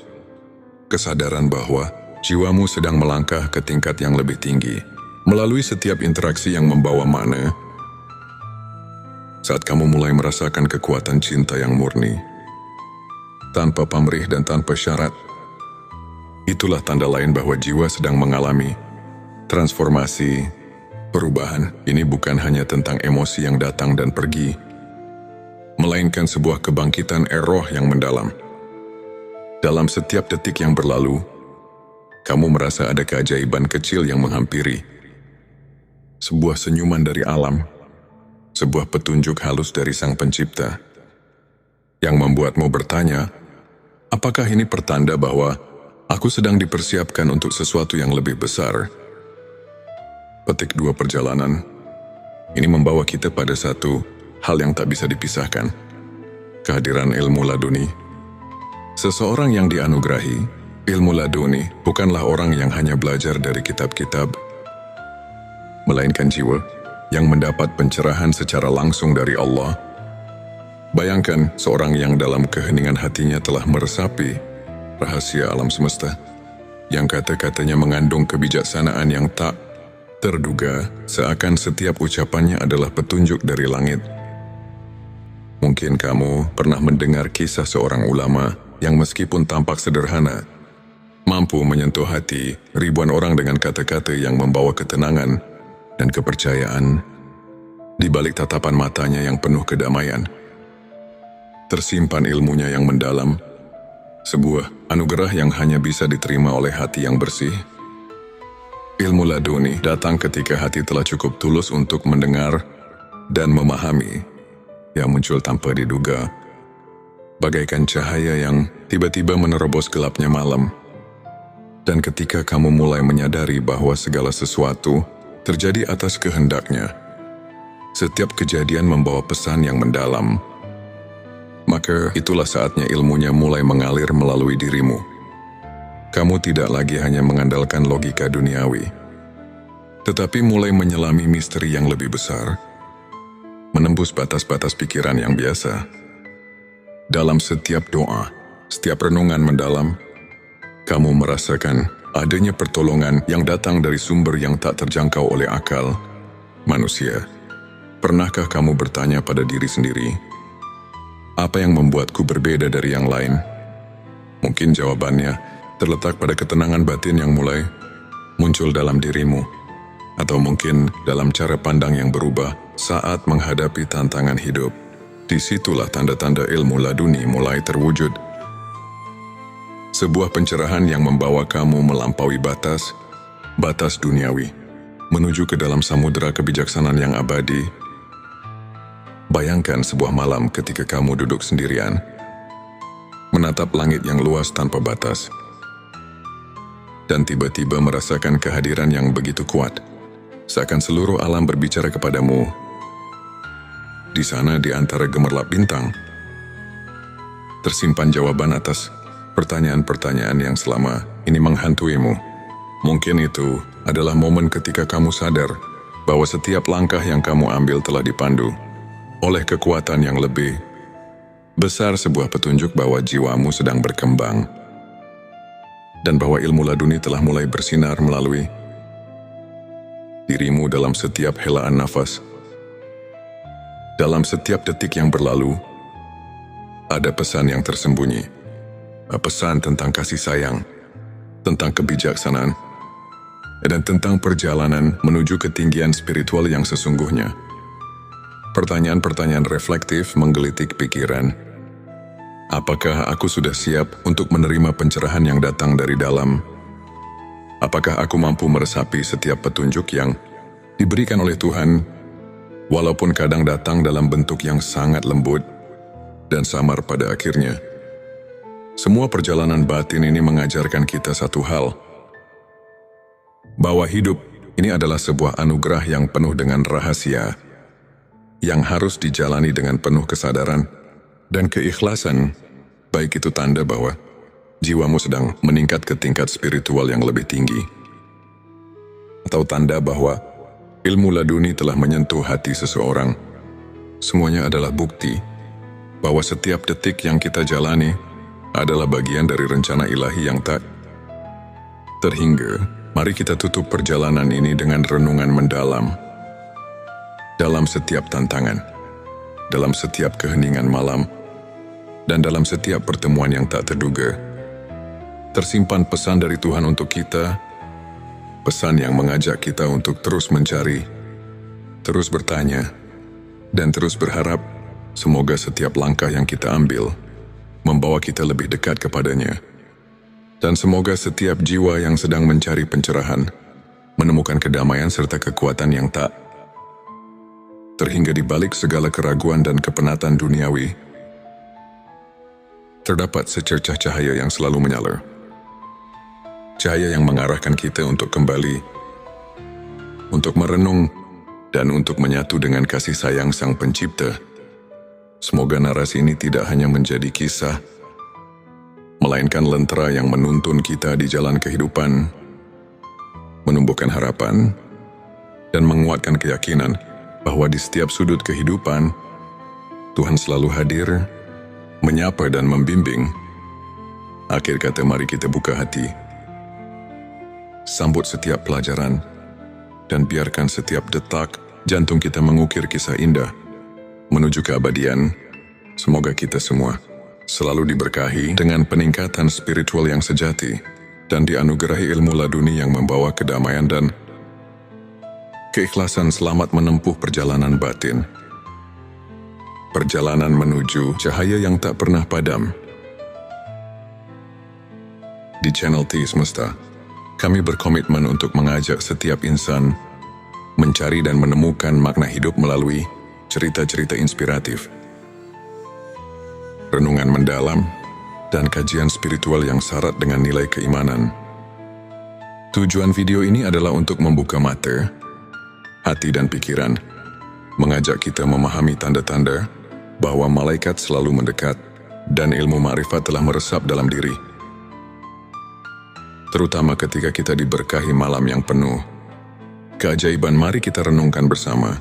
kesadaran bahwa jiwamu sedang melangkah ke tingkat yang lebih tinggi, melalui setiap interaksi yang membawa makna. Saat kamu mulai merasakan kekuatan cinta yang murni, tanpa pamrih dan tanpa syarat, itulah tanda lain bahwa jiwa sedang mengalami transformasi, perubahan. Ini bukan hanya tentang emosi yang datang dan pergi, melainkan sebuah kebangkitan roh yang mendalam. Dalam setiap detik yang berlalu, kamu merasa ada keajaiban kecil yang menghampiri. Sebuah senyuman dari alam, sebuah petunjuk halus dari Sang Pencipta, yang membuatmu bertanya, apakah ini pertanda bahwa aku sedang dipersiapkan untuk sesuatu yang lebih besar? Petik 2 perjalanan. Ini membawa kita pada satu hal yang tak bisa dipisahkan. Kehadiran ilmu laduni. Seseorang yang dianugerahi ilmu laduni bukanlah orang yang hanya belajar dari kitab-kitab, melainkan jiwa yang mendapat pencerahan secara langsung dari Allah. Bayangkan seorang yang dalam keheningan hatinya telah meresapi rahasia alam semesta, yang kata-katanya mengandung kebijaksanaan yang tak terduga, seakan setiap ucapannya adalah petunjuk dari langit. Mungkin kamu pernah mendengar kisah seorang ulama yang meskipun tampak sederhana, mampu menyentuh hati ribuan orang dengan kata-kata yang membawa ketenangan dan kepercayaan. Di balik tatapan matanya yang penuh kedamaian, tersimpan ilmunya yang mendalam, sebuah anugerah yang hanya bisa diterima oleh hati yang bersih. Ilmu laduni datang ketika hati telah cukup tulus untuk mendengar dan memahami, yang muncul tanpa diduga, bagaikan cahaya yang tiba-tiba menerobos gelapnya malam. Dan ketika kamu mulai menyadari bahwa segala sesuatu terjadi atas kehendaknya, setiap kejadian membawa pesan yang mendalam, maka itulah saatnya ilmunya mulai mengalir melalui dirimu. Kamu tidak lagi hanya mengandalkan logika duniawi, tetapi mulai menyelami misteri yang lebih besar, menembus batas-batas pikiran yang biasa. Dalam setiap doa, setiap renungan mendalam, kamu merasakan adanya pertolongan yang datang dari sumber yang tak terjangkau oleh akal manusia. Pernahkah kamu bertanya pada diri sendiri, apa yang membuatku berbeda dari yang lain? Mungkin jawabannya terletak pada ketenangan batin yang mulai muncul dalam dirimu, atau mungkin dalam cara pandang yang berubah saat menghadapi tantangan hidup. Disitulah tanda-tanda ilmu laduni mulai terwujud. Sebuah pencerahan yang membawa kamu melampaui batas duniawi, menuju ke dalam samudera kebijaksanaan yang abadi. Bayangkan sebuah malam ketika kamu duduk sendirian, menatap langit yang luas tanpa batas, dan tiba-tiba merasakan kehadiran yang begitu kuat, seakan seluruh alam berbicara kepadamu. Di sana, di antara gemerlap bintang, tersimpan jawaban atas pertanyaan-pertanyaan yang selama ini menghantuimu. Mungkin itu adalah momen ketika kamu sadar bahwa setiap langkah yang kamu ambil telah dipandu oleh kekuatan yang lebih besar, sebuah petunjuk bahwa jiwamu sedang berkembang, dan bahwa ilmu laduni telah mulai bersinar melalui dirimu dalam setiap helaan nafas. Dalam setiap detik yang berlalu, ada pesan yang tersembunyi. Pesan tentang kasih sayang, tentang kebijaksanaan, dan tentang perjalanan menuju ketinggian spiritual yang sesungguhnya. Pertanyaan-pertanyaan reflektif menggelitik pikiran. Apakah aku sudah siap untuk menerima pencerahan yang datang dari dalam? Apakah aku mampu meresapi setiap petunjuk yang diberikan oleh Tuhan, walaupun kadang datang dalam bentuk yang sangat lembut dan samar pada akhirnya? Semua perjalanan batin ini mengajarkan kita satu hal, bahwa hidup ini adalah sebuah anugerah yang penuh dengan rahasia, yang harus dijalani dengan penuh kesadaran dan keikhlasan, baik itu tanda bahwa jiwamu sedang meningkat ke tingkat spiritual yang lebih tinggi, atau tanda bahwa ilmu laduni telah menyentuh hati seseorang. Semuanya adalah bukti bahwa setiap detik yang kita jalani adalah bagian dari rencana ilahi yang tak terhingga. Mari kita tutup perjalanan ini dengan renungan mendalam. Dalam setiap tantangan, dalam setiap keheningan malam, dan dalam setiap pertemuan yang tak terduga, tersimpan pesan dari Tuhan untuk kita, pesan yang mengajak kita untuk terus mencari, terus bertanya, dan terus berharap. Semoga setiap langkah yang kita ambil membawa kita lebih dekat kepadanya. Dan semoga setiap jiwa yang sedang mencari pencerahan menemukan kedamaian serta kekuatan yang tak terhingga di balik segala keraguan dan kepenatan duniawi. Terdapat secercah cahaya yang selalu menyala. Cahaya yang mengarahkan kita untuk kembali untuk merenung, dan untuk menyatu dengan kasih sayang Sang Pencipta. Semoga narasi ini tidak hanya menjadi kisah, melainkan lentera yang menuntun kita di jalan kehidupan, menumbuhkan harapan, dan menguatkan keyakinan bahwa di setiap sudut kehidupan, Tuhan selalu hadir, menyapa dan membimbing. Akhir kata, mari kita buka hati, sambut setiap pelajaran, dan biarkan setiap detak jantung kita mengukir kisah indah menuju keabadian. Semoga kita semua selalu diberkahi dengan peningkatan spiritual yang sejati dan dianugerahi ilmu laduni yang membawa kedamaian dan keikhlasan selamat menempuh perjalanan batin. Perjalanan menuju cahaya yang tak pernah padam. Di channel T Semesta, kami berkomitmen untuk mengajak setiap insan mencari dan menemukan makna hidup melalui cerita-cerita inspiratif, renungan mendalam, dan kajian spiritual yang syarat dengan nilai keimanan. Tujuan video ini adalah untuk membuka mata, hati dan pikiran, mengajak kita memahami tanda-tanda bahwa malaikat selalu mendekat dan ilmu ma'rifat telah meresap dalam diri. Terutama ketika kita diberkahi malam yang penuh keajaiban, mari kita renungkan bersama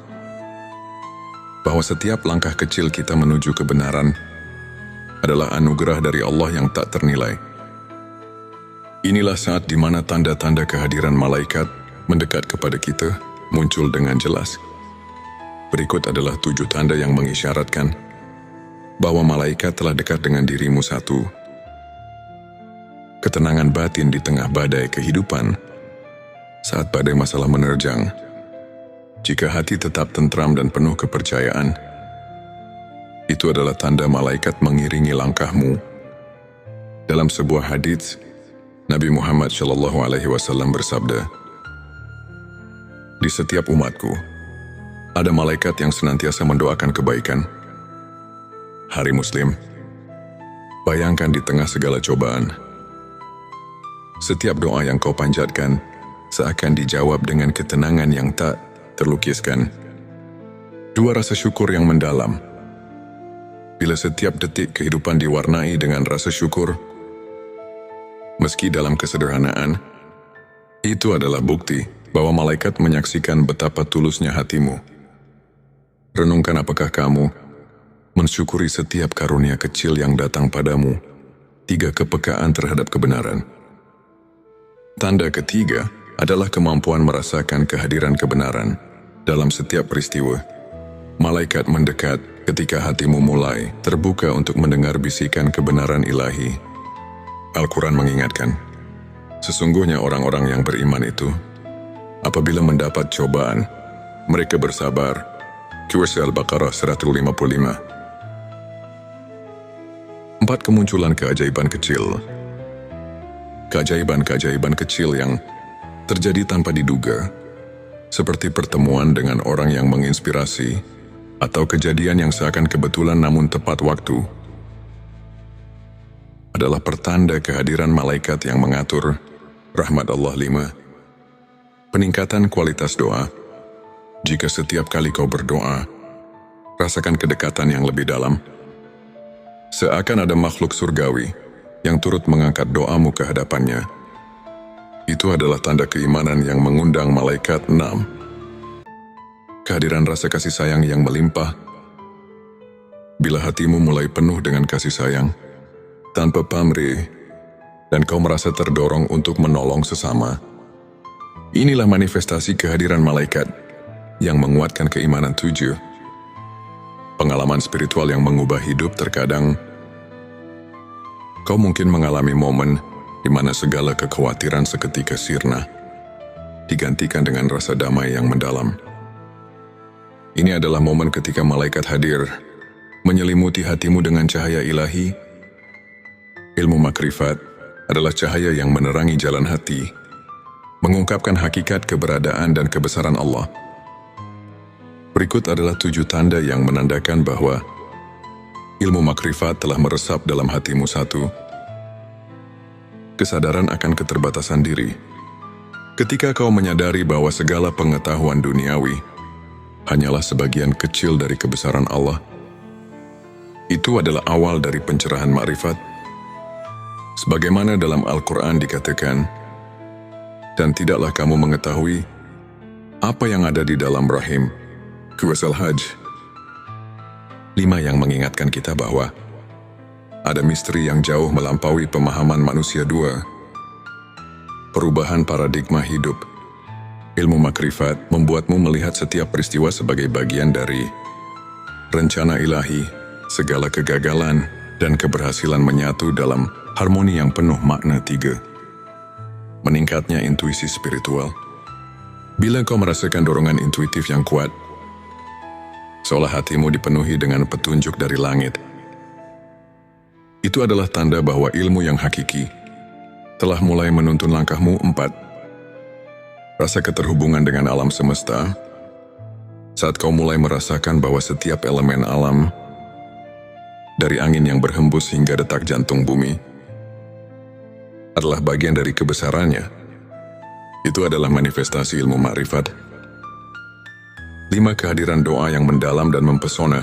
bahwa setiap langkah kecil kita menuju kebenaran adalah anugerah dari Allah yang tak ternilai. Inilah saat di mana tanda-tanda kehadiran malaikat mendekat kepada kita muncul dengan jelas. Berikut adalah 7 tanda yang mengisyaratkan bahwa malaikat telah dekat dengan dirimu. 1. Ketenangan batin di tengah badai kehidupan. Saat badai masalah menerjang, jika hati tetap tentram dan penuh kepercayaan, itu adalah tanda malaikat mengiringi langkahmu. Dalam sebuah hadits, Nabi Muhammad SAW bersabda, "Di setiap umatku, ada malaikat yang senantiasa mendoakan kebaikan." Hari Muslim, bayangkan di tengah segala cobaan, setiap doa yang kau panjatkan seakan dijawab dengan ketenangan yang tak terlukiskan. 2. Rasa syukur yang mendalam. Bila setiap detik kehidupan diwarnai dengan rasa syukur, meski dalam kesederhanaan, itu adalah bukti bahwa malaikat menyaksikan betapa tulusnya hatimu. Renungkan, apakah kamu mensyukuri setiap karunia kecil yang datang padamu? 3. Kepekaan terhadap kebenaran. Tanda ketiga adalah kemampuan merasakan kehadiran kebenaran dalam setiap peristiwa. Malaikat mendekat ketika hatimu mulai terbuka untuk mendengar bisikan kebenaran ilahi. Al-Quran mengingatkan, sesungguhnya orang-orang yang beriman itu, apabila mendapat cobaan, mereka bersabar. Qur'an Al-Baqarah 155. 4. Kemunculan keajaiban kecil. Keajaiban-keajaiban kecil yang terjadi tanpa diduga, seperti pertemuan dengan orang yang menginspirasi, atau kejadian yang seakan kebetulan namun tepat waktu, adalah pertanda kehadiran malaikat yang mengatur rahmat Allah. 5. Peningkatan kualitas doa. Jika setiap kali kau berdoa, rasakan kedekatan yang lebih dalam, seakan ada makhluk surgawi yang turut mengangkat doamu ke hadapannya. Itu adalah tanda keimanan yang mengundang malaikat. 6. Kehadiran rasa kasih sayang yang melimpah. Bila hatimu mulai penuh dengan kasih sayang, tanpa pamrih, dan kau merasa terdorong untuk menolong sesama, inilah manifestasi kehadiran malaikat yang menguatkan keimanan. 7. Pengalaman spiritual yang mengubah hidup. Terkadang kau mungkin mengalami momen di mana segala kekhawatiran seketika sirna, digantikan dengan rasa damai yang mendalam. Ini adalah momen ketika malaikat hadir, menyelimuti hatimu dengan cahaya ilahi. Ilmu makrifat adalah cahaya yang menerangi jalan hati, mengungkapkan hakikat keberadaan dan kebesaran Allah. Berikut adalah 7 tanda yang menandakan bahwa ilmu makrifat telah meresap dalam hatimu. 1. Kesadaran akan keterbatasan diri. Ketika kau menyadari bahwa segala pengetahuan duniawi hanyalah sebagian kecil dari kebesaran Allah, itu adalah awal dari pencerahan makrifat. Sebagaimana dalam Al-Quran dikatakan, dan tidaklah kamu mengetahui apa yang ada di dalam rahim. Surah Al-Hajj 5 yang mengingatkan kita bahwa ada misteri yang jauh melampaui pemahaman manusia. 2. Perubahan paradigma hidup. Ilmu makrifat membuatmu melihat setiap peristiwa sebagai bagian dari rencana ilahi. Segala kegagalan dan keberhasilan menyatu dalam harmoni yang penuh makna. 3. Meningkatnya intuisi spiritual. Bila kau merasakan dorongan intuitif yang kuat, seolah hatimu dipenuhi dengan petunjuk dari langit, itu adalah tanda bahwa ilmu yang hakiki telah mulai menuntun langkahmu. 4. Rasa keterhubungan dengan alam semesta. Saat kau mulai merasakan bahwa setiap elemen alam, dari angin yang berhembus hingga detak jantung bumi, adalah bagian dari kebesarannya, itu adalah manifestasi ilmu makrifat. 5. Kehadiran doa yang mendalam dan mempesona.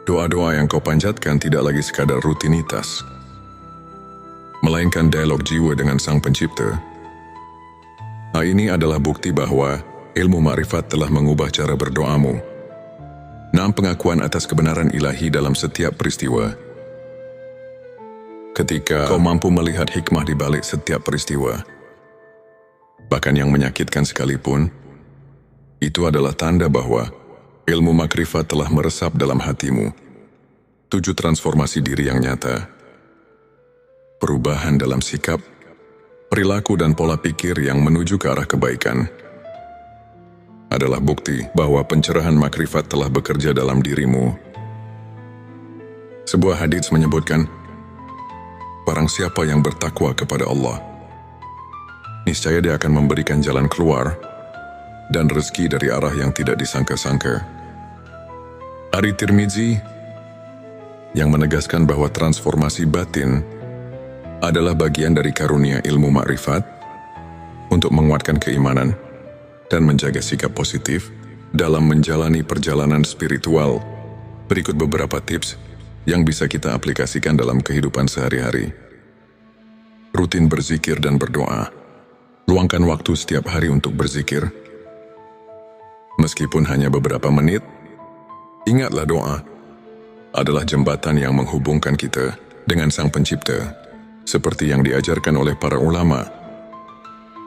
Doa-doa yang kau panjatkan tidak lagi sekadar rutinitas, melainkan dialog jiwa dengan Sang Pencipta. Hal ini adalah bukti bahwa ilmu makrifat telah mengubah cara berdoamu. 6. Pengakuan atas kebenaran ilahi dalam setiap peristiwa. Ketika kau mampu melihat hikmah di balik setiap peristiwa, bahkan yang menyakitkan sekalipun, itu adalah tanda bahwa ilmu makrifat telah meresap dalam hatimu. 7. Transformasi diri yang nyata. Perubahan dalam sikap, perilaku dan pola pikir yang menuju ke arah kebaikan adalah bukti bahwa pencerahan makrifat telah bekerja dalam dirimu. Sebuah hadits menyebutkan, barang siapa yang bertakwa kepada Allah, niscaya dia akan memberikan jalan keluar dan rezeki dari arah yang tidak disangka-sangka. Hadits Tirmizi yang menegaskan bahwa transformasi batin adalah bagian dari karunia ilmu makrifat untuk menguatkan keimanan dan menjaga sikap positif dalam menjalani perjalanan spiritual. Berikut beberapa tips yang bisa kita aplikasikan dalam kehidupan sehari-hari. Rutin berzikir dan berdoa. Luangkan waktu setiap hari untuk berzikir. Meskipun hanya beberapa menit, ingatlah doa adalah jembatan yang menghubungkan kita dengan Sang Pencipta. Seperti yang diajarkan oleh para ulama,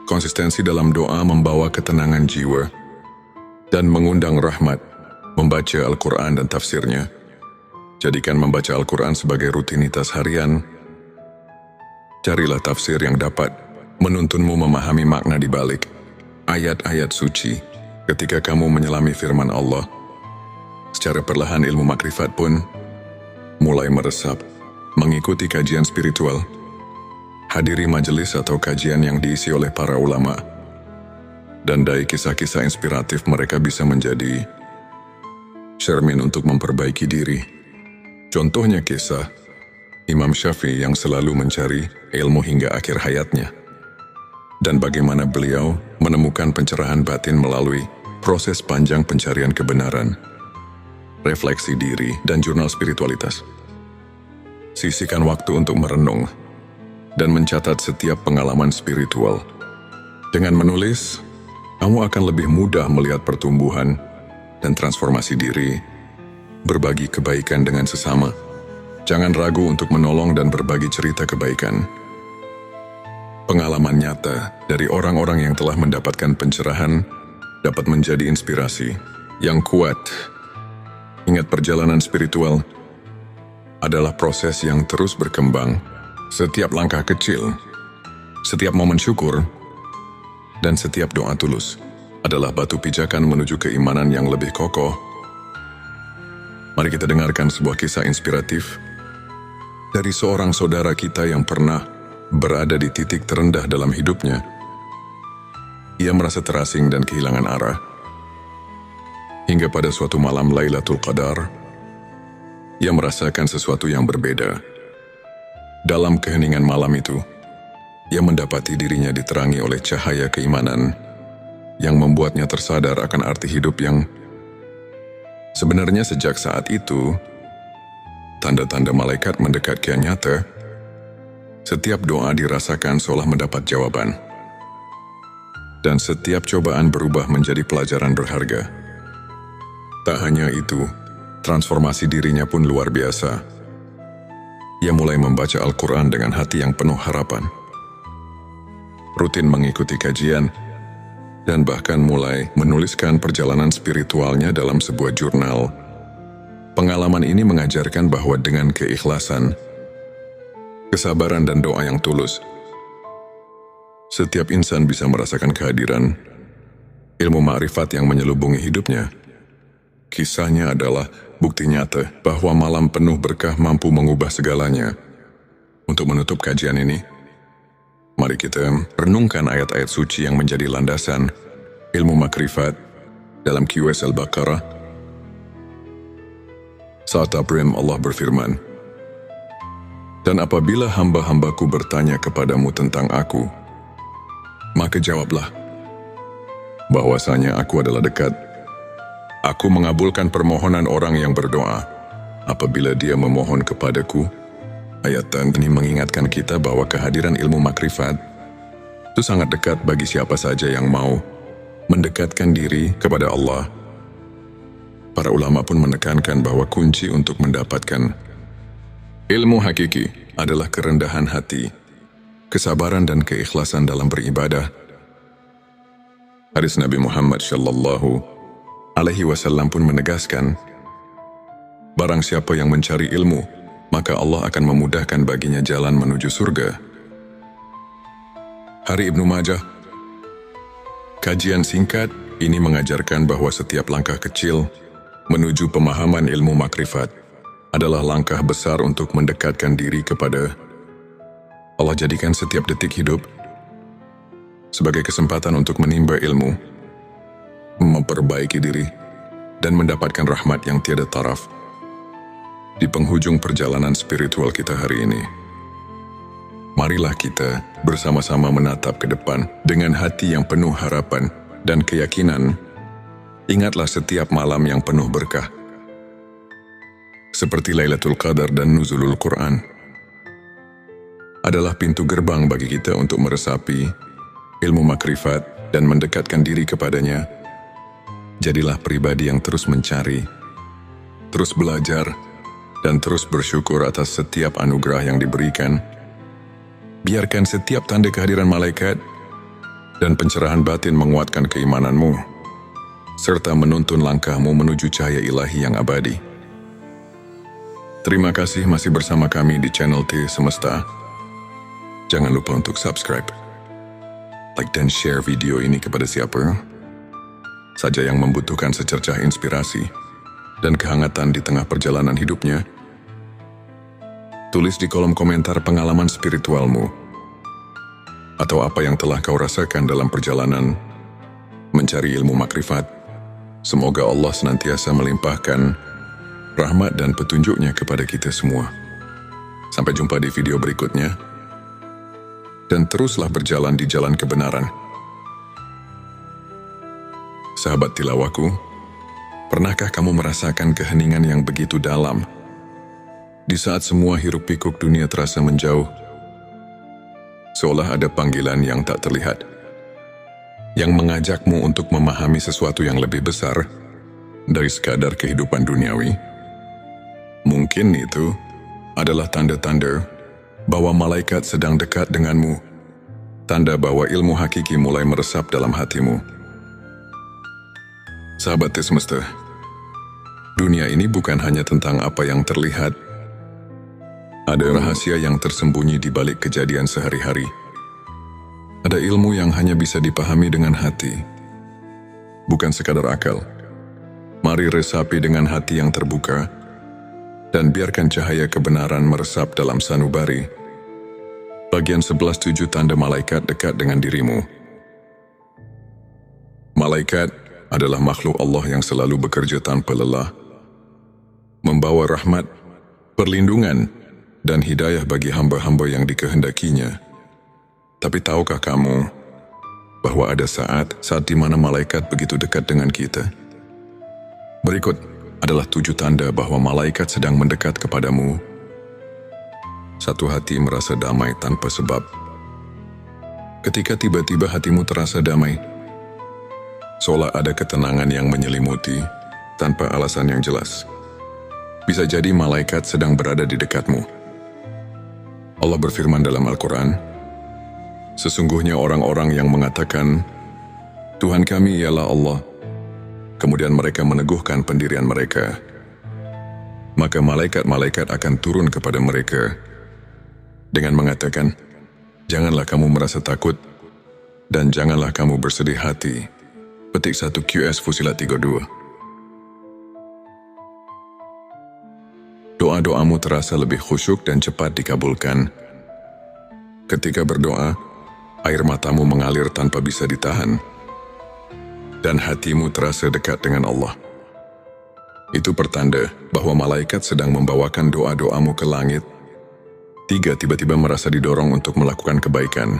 konsistensi dalam doa membawa ketenangan jiwa dan mengundang rahmat. Membaca Al-Quran dan tafsirnya. Jadikan membaca Al-Quran sebagai rutinitas harian. Carilah tafsir yang dapat menuntunmu memahami makna di balik ayat-ayat suci. Ketika kamu menyelami firman Allah, secara perlahan ilmu makrifat pun mulai meresap. Mengikuti kajian spiritual. Hadiri majelis atau kajian yang diisi oleh para ulama, dan dari kisah-kisah inspiratif mereka bisa menjadi cermin untuk memperbaiki diri. Contohnya kisah Imam Syafi'i yang selalu mencari ilmu hingga akhir hayatnya, dan bagaimana beliau menemukan pencerahan batin melalui proses panjang pencarian kebenaran, refleksi diri, dan jurnal spiritualitas. Sisihkan waktu untuk merenung dan mencatat setiap pengalaman spiritual. Dengan menulis, kamu akan lebih mudah melihat pertumbuhan dan transformasi diri. Berbagi kebaikan dengan sesama. Jangan ragu untuk menolong dan berbagi cerita kebaikan. Pengalaman nyata dari orang-orang yang telah mendapatkan pencerahan dapat menjadi inspirasi yang kuat. Ingat, perjalanan spiritual adalah proses yang terus berkembang. Setiap langkah kecil, setiap momen syukur, dan setiap doa tulus adalah batu pijakan menuju keimanan yang lebih kokoh. Mari kita dengarkan sebuah kisah inspiratif dari seorang saudara kita yang pernah berada di titik terendah dalam hidupnya. Ia merasa terasing dan kehilangan arah. Hingga pada suatu malam Lailatul Qadar, ia merasakan sesuatu yang berbeda. Dalam keheningan malam itu, Ia mendapati dirinya diterangi oleh cahaya keimanan yang membuatnya tersadar akan arti hidup yang sebenarnya sejak saat itu, tanda-tanda malaikat mendekat kian nyata. Setiap doa dirasakan seolah mendapat jawaban. Dan setiap cobaan berubah menjadi pelajaran berharga. Tak hanya itu, transformasi dirinya pun luar biasa. Ia mulai membaca Al-Quran dengan hati yang penuh harapan. Rutin mengikuti kajian, dan bahkan mulai menuliskan perjalanan spiritualnya dalam sebuah jurnal. Pengalaman ini mengajarkan bahwa dengan keikhlasan, kesabaran dan doa yang tulus, setiap insan bisa merasakan kehadiran ilmu ma'rifat yang menyelubungi hidupnya. Kisahnya adalah bukti nyata bahwa malam penuh berkah mampu mengubah segalanya. Untuk menutup kajian ini, mari kita renungkan ayat-ayat suci yang menjadi landasan ilmu makrifat dalam QS Al-Baqarah. Saat Abrim Allah berfirman, "Dan apabila hamba-hambaku bertanya kepadamu tentang aku, maka jawablah, bahwasanya aku adalah dekat. Aku mengabulkan permohonan orang yang berdoa apabila dia memohon kepadaku." Ayat ini mengingatkan kita bahwa kehadiran ilmu makrifat itu sangat dekat bagi siapa saja yang mau mendekatkan diri kepada Allah. Para ulama pun menekankan bahwa kunci untuk mendapatkan ilmu hakiki adalah kerendahan hati, kesabaran dan keikhlasan dalam beribadah. Hadis Nabi Muhammad SAW pun menegaskan, barang siapa yang mencari ilmu, maka Allah akan memudahkan baginya jalan menuju surga. Hari Ibnu Majah. Kajian singkat ini mengajarkan bahwa setiap langkah kecil menuju pemahaman ilmu makrifat adalah langkah besar untuk mendekatkan diri kepada Allah. Jadikan setiap detik hidup sebagai kesempatan untuk menimba ilmu, memperbaiki diri, dan mendapatkan rahmat yang tiada taraf. Di penghujung perjalanan spiritual kita hari ini, marilah kita bersama-sama menatap ke depan dengan hati yang penuh harapan dan keyakinan. Ingatlah setiap malam yang penuh berkah, seperti Lailatul Qadar dan Nuzulul Quran, adalah pintu gerbang bagi kita untuk meresapi ilmu makrifat dan mendekatkan diri kepadanya. Jadilah pribadi yang terus mencari, terus belajar, dan terus bersyukur atas setiap anugerah yang diberikan. Biarkan setiap tanda kehadiran malaikat dan pencerahan batin menguatkan keimananmu, serta menuntun langkahmu menuju cahaya ilahi yang abadi. Terima kasih masih bersama kami di channel T Semesta. Jangan lupa untuk subscribe, like dan share video ini kepada siapa saja yang membutuhkan secercah inspirasi dan kehangatan di tengah perjalanan hidupnya. Tulis di kolom komentar pengalaman spiritualmu, atau apa yang telah kau rasakan dalam perjalanan mencari ilmu makrifat. Semoga Allah senantiasa melimpahkan rahmat dan petunjuknya kepada kita semua. Sampai jumpa di video berikutnya, dan teruslah berjalan di jalan kebenaran. Sahabat tilawaku, pernahkah kamu merasakan keheningan yang begitu dalam di saat semua hiruk-pikuk dunia terasa menjauh? Seolah ada panggilan yang tak terlihat, yang mengajakmu untuk memahami sesuatu yang lebih besar dari sekadar kehidupan duniawi. Mungkin itu adalah tanda-tanda bahwa malaikat sedang dekat denganmu, tanda bahwa ilmu hakiki mulai meresap dalam hatimu. Sahabat T Semesta, dunia ini bukan hanya tentang apa yang terlihat. Ada rahasia yang tersembunyi di balik kejadian sehari-hari. Ada ilmu yang hanya bisa dipahami dengan hati, bukan sekadar akal. Mari resapi dengan hati yang terbuka, dan biarkan cahaya kebenaran meresap dalam sanubari. Bagian 11.7 tanda malaikat dekat dengan dirimu. Malaikat adalah makhluk Allah yang selalu bekerja tanpa lelah, membawa rahmat, perlindungan, dan hidayah bagi hamba-hamba yang dikehendakinya. Tapi tahukah kamu bahwa ada saat di mana malaikat begitu dekat dengan kita? Berikut adalah 7 tanda bahwa malaikat sedang mendekat kepadamu. 1. Hati merasa damai tanpa sebab. Ketika tiba-tiba hatimu terasa damai, seolah ada ketenangan yang menyelimuti tanpa alasan yang jelas. Bisa jadi malaikat sedang berada di dekatmu. Allah berfirman dalam Al-Quran, sesungguhnya orang-orang yang mengatakan, Tuhan kami ialah Allah, kemudian mereka meneguhkan pendirian mereka, maka malaikat-malaikat akan turun kepada mereka dengan mengatakan, janganlah kamu merasa takut dan janganlah kamu bersedih hati. Petik 1 QS Fusilat 32. Doa-doamu terasa lebih khusyuk dan cepat dikabulkan. Ketika berdoa, air matamu mengalir tanpa bisa ditahan, dan hatimu terasa dekat dengan Allah. Itu pertanda bahwa malaikat sedang membawakan doa-doamu ke langit. 3. Tiba-tiba merasa didorong untuk melakukan kebaikan.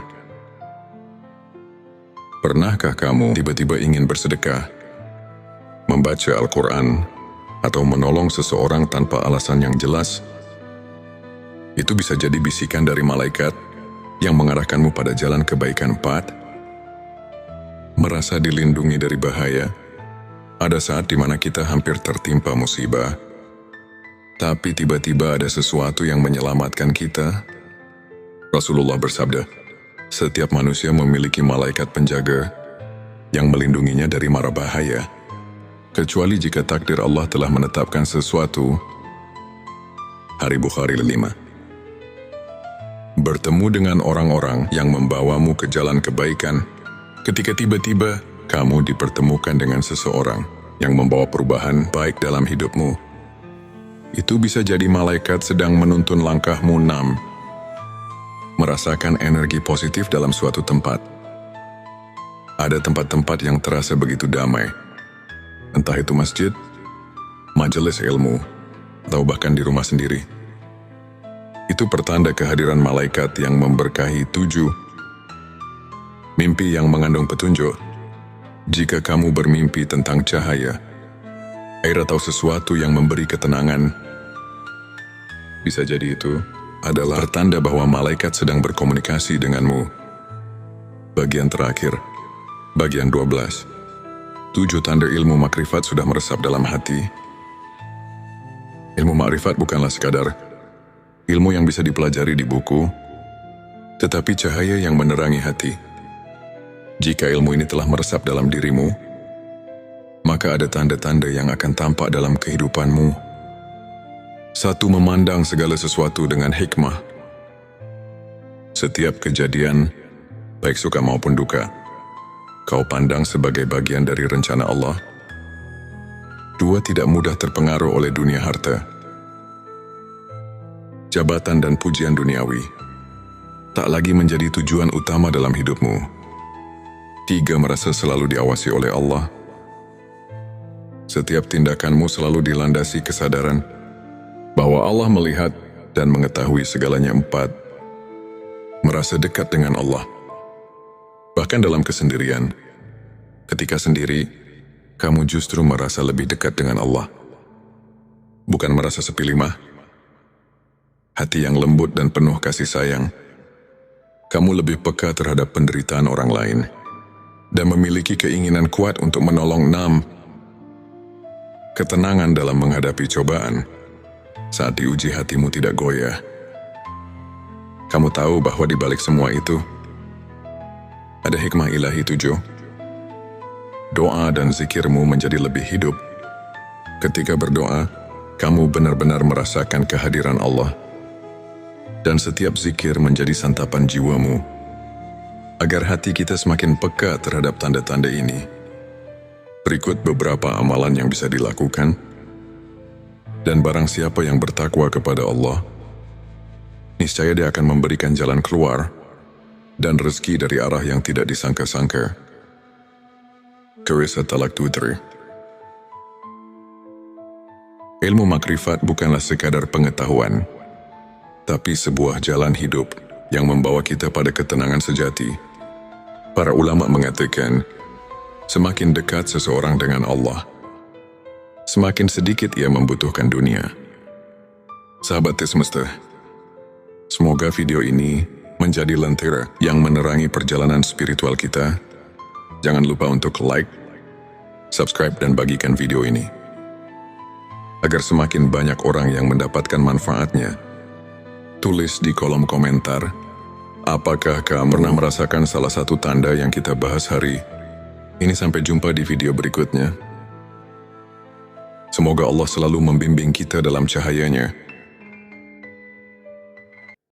Pernahkah kamu tiba-tiba ingin bersedekah, membaca Al-Quran, atau menolong seseorang tanpa alasan yang jelas? Itu bisa jadi bisikan dari malaikat yang mengarahkanmu pada jalan kebaikan. 4. Merasa dilindungi dari bahaya. Ada saat di mana kita hampir tertimpa musibah, tapi tiba-tiba ada sesuatu yang menyelamatkan kita. Rasulullah bersabda, setiap manusia memiliki malaikat penjaga yang melindunginya dari mara bahaya, kecuali jika takdir Allah telah menetapkan sesuatu. Hari Bukhari 5. Bertemu dengan orang-orang yang membawamu ke jalan kebaikan. Ketika tiba-tiba kamu dipertemukan dengan seseorang yang membawa perubahan baik dalam hidupmu, itu bisa jadi malaikat sedang menuntun langkahmu. 6. Merasakan energi positif dalam suatu tempat. Ada tempat-tempat yang terasa begitu damai, entah itu masjid, majelis ilmu, atau bahkan di rumah sendiri. Itu pertanda kehadiran malaikat yang memberkahi. 7. Mimpi yang mengandung petunjuk. Jika kamu bermimpi tentang cahaya, air atau sesuatu yang memberi ketenangan, bisa jadi itu adalah tanda bahwa malaikat sedang berkomunikasi denganmu. Bagian terakhir, bagian 12. 7 tanda ilmu makrifat sudah meresap dalam hati. Ilmu makrifat bukanlah sekadar ilmu yang bisa dipelajari di buku, tetapi cahaya yang menerangi hati. Jika ilmu ini telah meresap dalam dirimu, maka ada tanda-tanda yang akan tampak dalam kehidupanmu. 1. Memandang segala sesuatu dengan hikmah. Setiap kejadian, baik suka maupun duka, kau pandang sebagai bagian dari rencana Allah. 2. Tidak mudah terpengaruh oleh dunia harta, jabatan dan pujian duniawi. Tak lagi menjadi tujuan utama dalam hidupmu. 3. Merasa selalu diawasi oleh Allah. Setiap tindakanmu selalu dilandasi kesadaran bahwa Allah melihat dan mengetahui segalanya. 4. Merasa dekat dengan Allah. Bahkan dalam kesendirian, ketika sendiri, kamu justru merasa lebih dekat dengan Allah. Bukan merasa sepi limah, hati yang lembut dan penuh kasih sayang. Kamu lebih peka terhadap penderitaan orang lain dan memiliki keinginan kuat untuk menolong. 6. Ketenangan dalam menghadapi cobaan. Saat diuji hatimu tidak goyah. Kamu tahu bahwa di balik semua itu ada hikmah ilahi. 7. Doa dan zikirmu menjadi lebih hidup. Ketika berdoa, kamu benar-benar merasakan kehadiran Allah, dan setiap zikir menjadi santapan jiwamu. Agar hati kita semakin peka terhadap tanda-tanda ini, berikut beberapa amalan yang bisa dilakukan. Dan barang siapa yang bertakwa kepada Allah, niscaya dia akan memberikan jalan keluar dan rezeki dari arah yang tidak disangka-sangka. Qisah Talaq 23. Ilmu makrifat bukanlah sekadar pengetahuan, tapi sebuah jalan hidup yang membawa kita pada ketenangan sejati. Para ulama mengatakan, semakin dekat seseorang dengan Allah, semakin sedikit ia membutuhkan dunia. Sahabat Semesta, semoga video ini menjadi lentera yang menerangi perjalanan spiritual kita. Jangan lupa untuk like, subscribe, dan bagikan video ini, agar semakin banyak orang yang mendapatkan manfaatnya. Tulis di kolom komentar, apakah kamu pernah merasakan salah satu tanda yang kita bahas hari ini. Sampai jumpa di video berikutnya. Semoga Allah selalu membimbing kita dalam cahayanya,